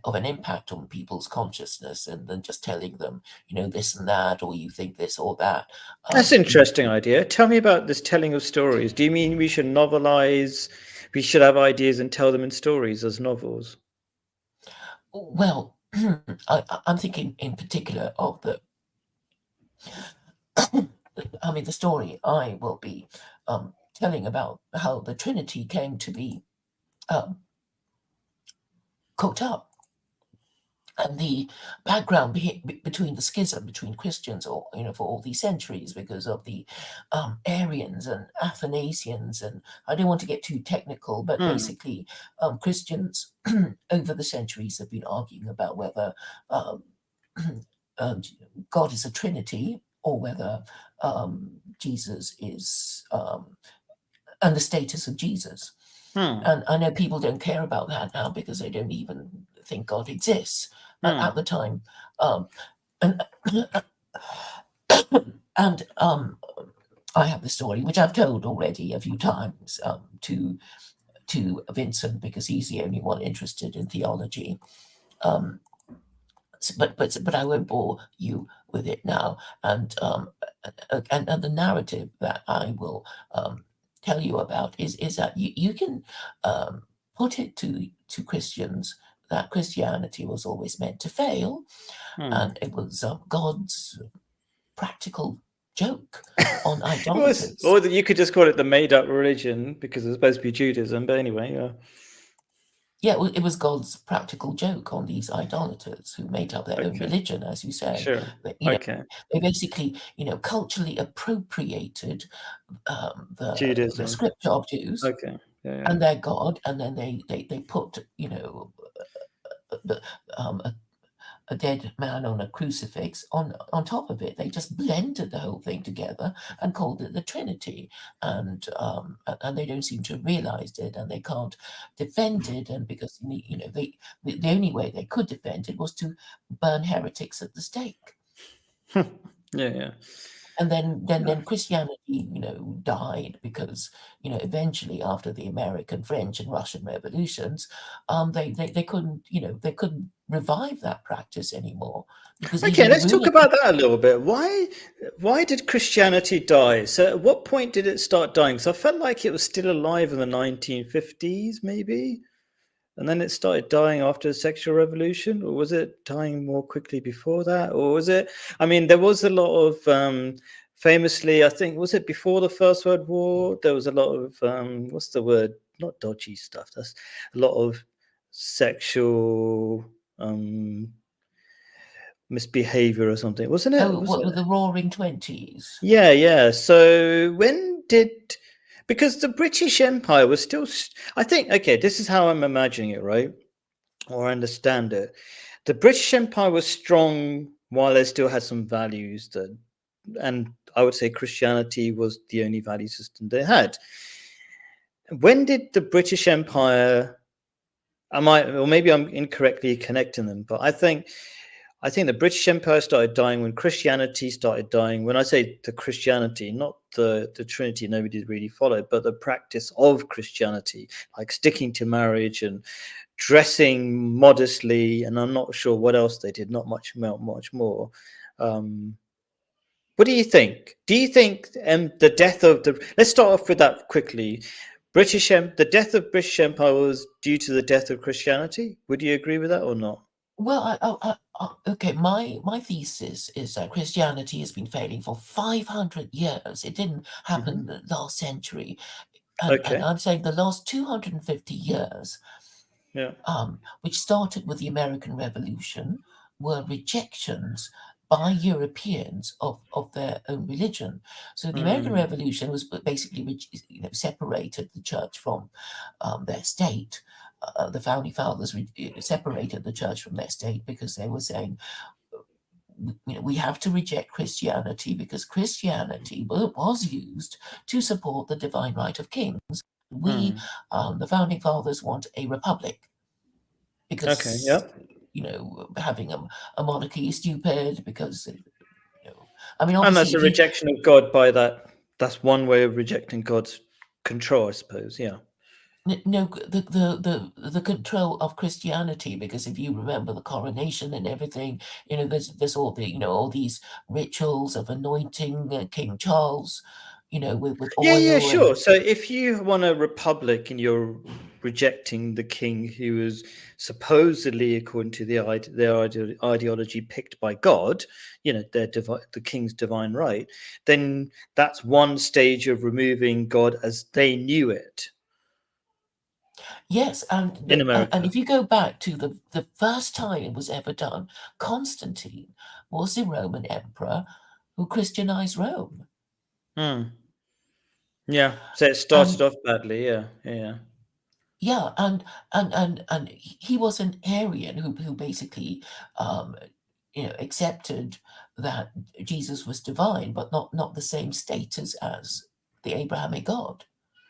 of an impact on people's consciousness, and than just telling them, this and that, or you think this or that. That's an interesting idea. Tell me about this telling of stories. Do you mean we should novelize? We should have ideas and tell them in stories as novels? Well, I'm thinking in particular of the story I will be telling about how the Trinity came to be cooked up, and the background between the schism between Christians, or for all these centuries, because of the Arians and Athanasians, and I don't want to get too technical, but basically Christians over the centuries have been arguing about whether God is a Trinity, or whether Jesus is, and the status of Jesus. And I know people don't care about that now because they don't even think God exists. At the time, and I have the story, which I've told already a few times to Vincent, because he's the only one interested in theology. But I won't bore you with it now. And the narrative that I will tell you about is that you can put it to Christians that Christianity was always meant to fail, and it was God's practical joke on idolaters. Or you could just call it the made-up religion because it's supposed to be Judaism. But anyway, yeah. Yeah, it was God's practical joke on these idolaters who made up their own religion, as you say. Sure. They basically, culturally appropriated the scripture of Jews and their God, and then they put, a dead man on a crucifix on top of it. They just blended the whole thing together and called it the Trinity, and they don't seem to have realized it, and they can't defend it, and because the only way they could defend it was to burn heretics at the stake. Yeah. And then Christianity, died because, eventually after the American, French, and Russian revolutions, they couldn't revive that practice anymore. Because let's talk about that a little bit. Why did Christianity die? So at what point did it start dying? So I felt like it was still alive in the 1950s, maybe. And then it started dying after the sexual revolution, or was it dying more quickly before that? Or was it, there was a lot of, famously, I think, was it before the First World War? There was a lot of, what's the word? Not dodgy stuff. That's a lot of sexual misbehavior or something, wasn't it? With the Roaring Twenties? Yeah. So because the British Empire was still, I think, this is how I'm imagining it, right? Or I understand it. The British Empire was strong while they still had some values and I would say Christianity was the only value system they had. When did the British Empire, or maybe I'm incorrectly connecting them, but I think the British Empire started dying when Christianity started dying. When I say the Christianity, not the Trinity, nobody really followed, but the practice of Christianity, like sticking to marriage and dressing modestly, and I'm not sure what else they did, not much more. What do you think? Do you think the death of let's start off with that quickly. The death of British Empire was due to the death of Christianity? Would you agree with that or not? Well, okay, my thesis is that Christianity has been failing for 500 years. It didn't happen last century. And I'm saying the last 250 years, which started with the American Revolution, were rejections by Europeans of their own religion. So the American Revolution was basically, separated the church from their state. The founding fathers separated the church from their state because they were saying, we have to reject Christianity because Christianity was used to support the divine right of kings. We, the founding fathers, want a republic because having a monarchy is stupid because and that's a rejection of God by that. That's one way of rejecting God's control, I suppose. Yeah. No, the control of Christianity, because if you remember the coronation and everything, there's all all these rituals of anointing King Charles, with Yeah, oil and sure. So if you want a republic and you're rejecting the king who was supposedly, according to their ideology, picked by God, the king's divine right, then that's one stage of removing God as they knew it yes, in and America. if you go back to the first time it was ever done, Constantine was the Roman emperor who Christianized Rome. Hmm. Yeah. So it started And off badly. Yeah. Yeah. yeah, and he was an Arian who basically um, accepted that Jesus was divine, but not the same status as the Abrahamic God.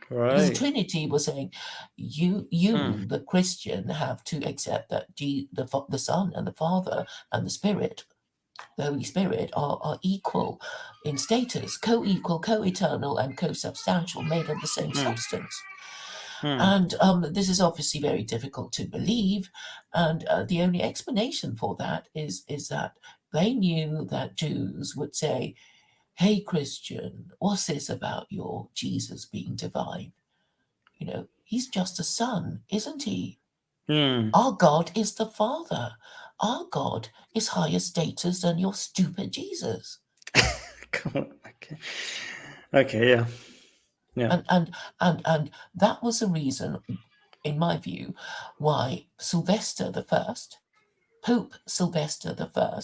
Because the Right. Trinity was saying, Hmm. the Christian, have to accept that the Son and the Father and the Spirit, the Holy Spirit, are equal in status, co-equal, co-eternal, and co-substantial, made of the same Hmm. substance. Hmm. And this is obviously very difficult to believe. And the only explanation for that is that they knew that Jews would say, "Hey, Christian, what's this about your Jesus being divine? He's just a son, isn't he? Hmm. Our God is the Father. Our God is higher status than your stupid Jesus." Come on. Okay. Okay. Yeah. Yeah. And that was the reason, in my view, why Pope Sylvester I,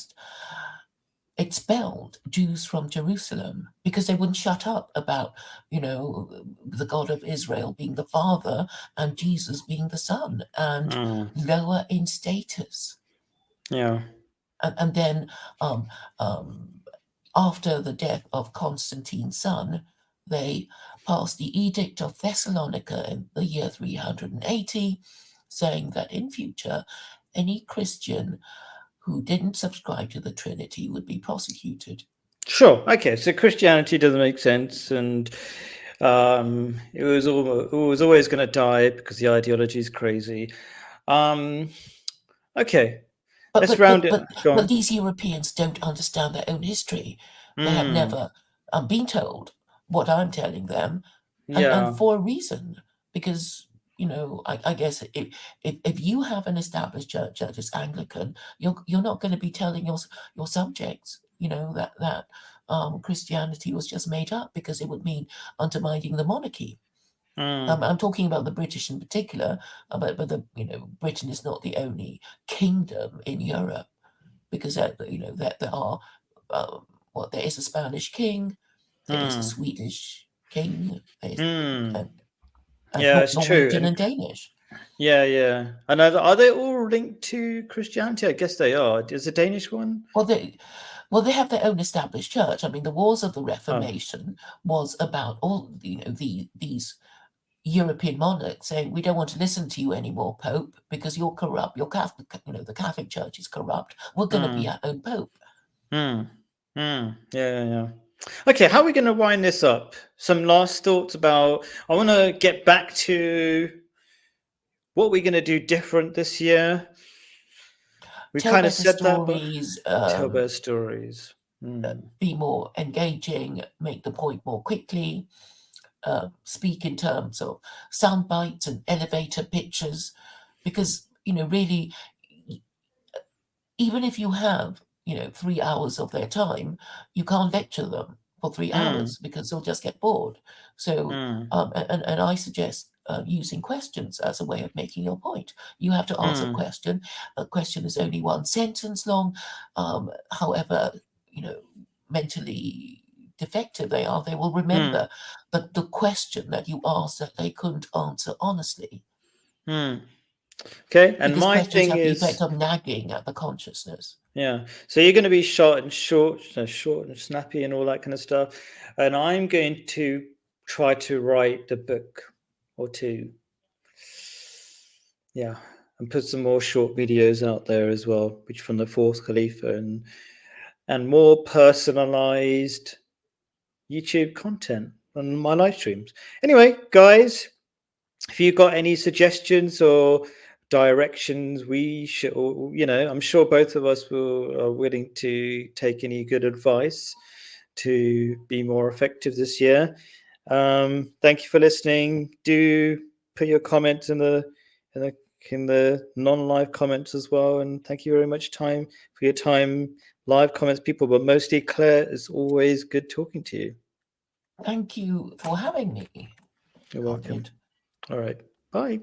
expelled Jews from Jerusalem because they wouldn't shut up about, the God of Israel being the Father and Jesus being the Son and Hmm. lower in status. Yeah. And then um, um, after the death of Constantine's son, they passed the Edict of Thessalonica in the year 380, saying that in future, any Christian who didn't subscribe to the Trinity would be prosecuted. Sure. Okay. So Christianity doesn't make sense, and it was always going to die because the ideology is crazy. Um, okay. But Let's but round but it. but Go but on. these Europeans don't understand their own history. They have Hmm. never been told what I'm telling them, and Yeah. for a reason. Because I guess if you have an established church that is Anglican, you're not going to be telling your subjects, that Christianity was just made up, because it would mean undermining the monarchy. Hmm. I'm talking about the British in particular, but Britain is not the only kingdom in Europe, because that there are there is a Spanish king, there is a Hmm. Swedish king, Hmm. and Yeah, it's true. Norwegian And and Danish. yeah, yeah. And are they all linked to Christianity? I guess they are. Is the Danish one? Well, they have their own established church. I mean, the Wars of the Oh. Reformation was about all these European monarchs saying, "We don't want to listen to you anymore, Pope, because you're corrupt. You're Catholic. The Catholic Church is corrupt. We're going to be Hmm. our own Pope." Hmm. Hmm. Yeah, yeah, yeah. Okay, how are we going to wind this up? Some last thoughts about. I want to get back to what we're going to do different this year. We Tell kind of better said that, but stories. tell better stories. Hmm. Be more engaging. Make the point more quickly. Speak in terms of sound bites and elevator pitches, because really, even if you have 3 hours of their time, you can't lecture them for three Hmm. hours because they'll just get bored. So Hmm. and I suggest using questions as a way of making your point. You have to ask a Hmm. question. A question is only one sentence long. However, mentally defective they are, they will Hmm. remember the question that you asked that they couldn't answer honestly, Hmm. Okay, and because my questions thing have the effect is, of nagging at the consciousness. yeah. So you're going to be short and short and snappy and all that kind of stuff, and I'm going to try to write a book or two. Yeah, and put some more short videos out there as well, which from the fourth Khalifa and more personalized YouTube content on my live streams. Anyway, guys, if you got any suggestions or directions, we should, I'm sure both of us are willing to take any good advice to be more effective this year. Thank you for listening. Do put your comments in the non-live comments as well, and thank you very much for your time, live comments, people, but mostly Claire. It's always good talking to you. Thank you for having me. You're welcome. All right, bye.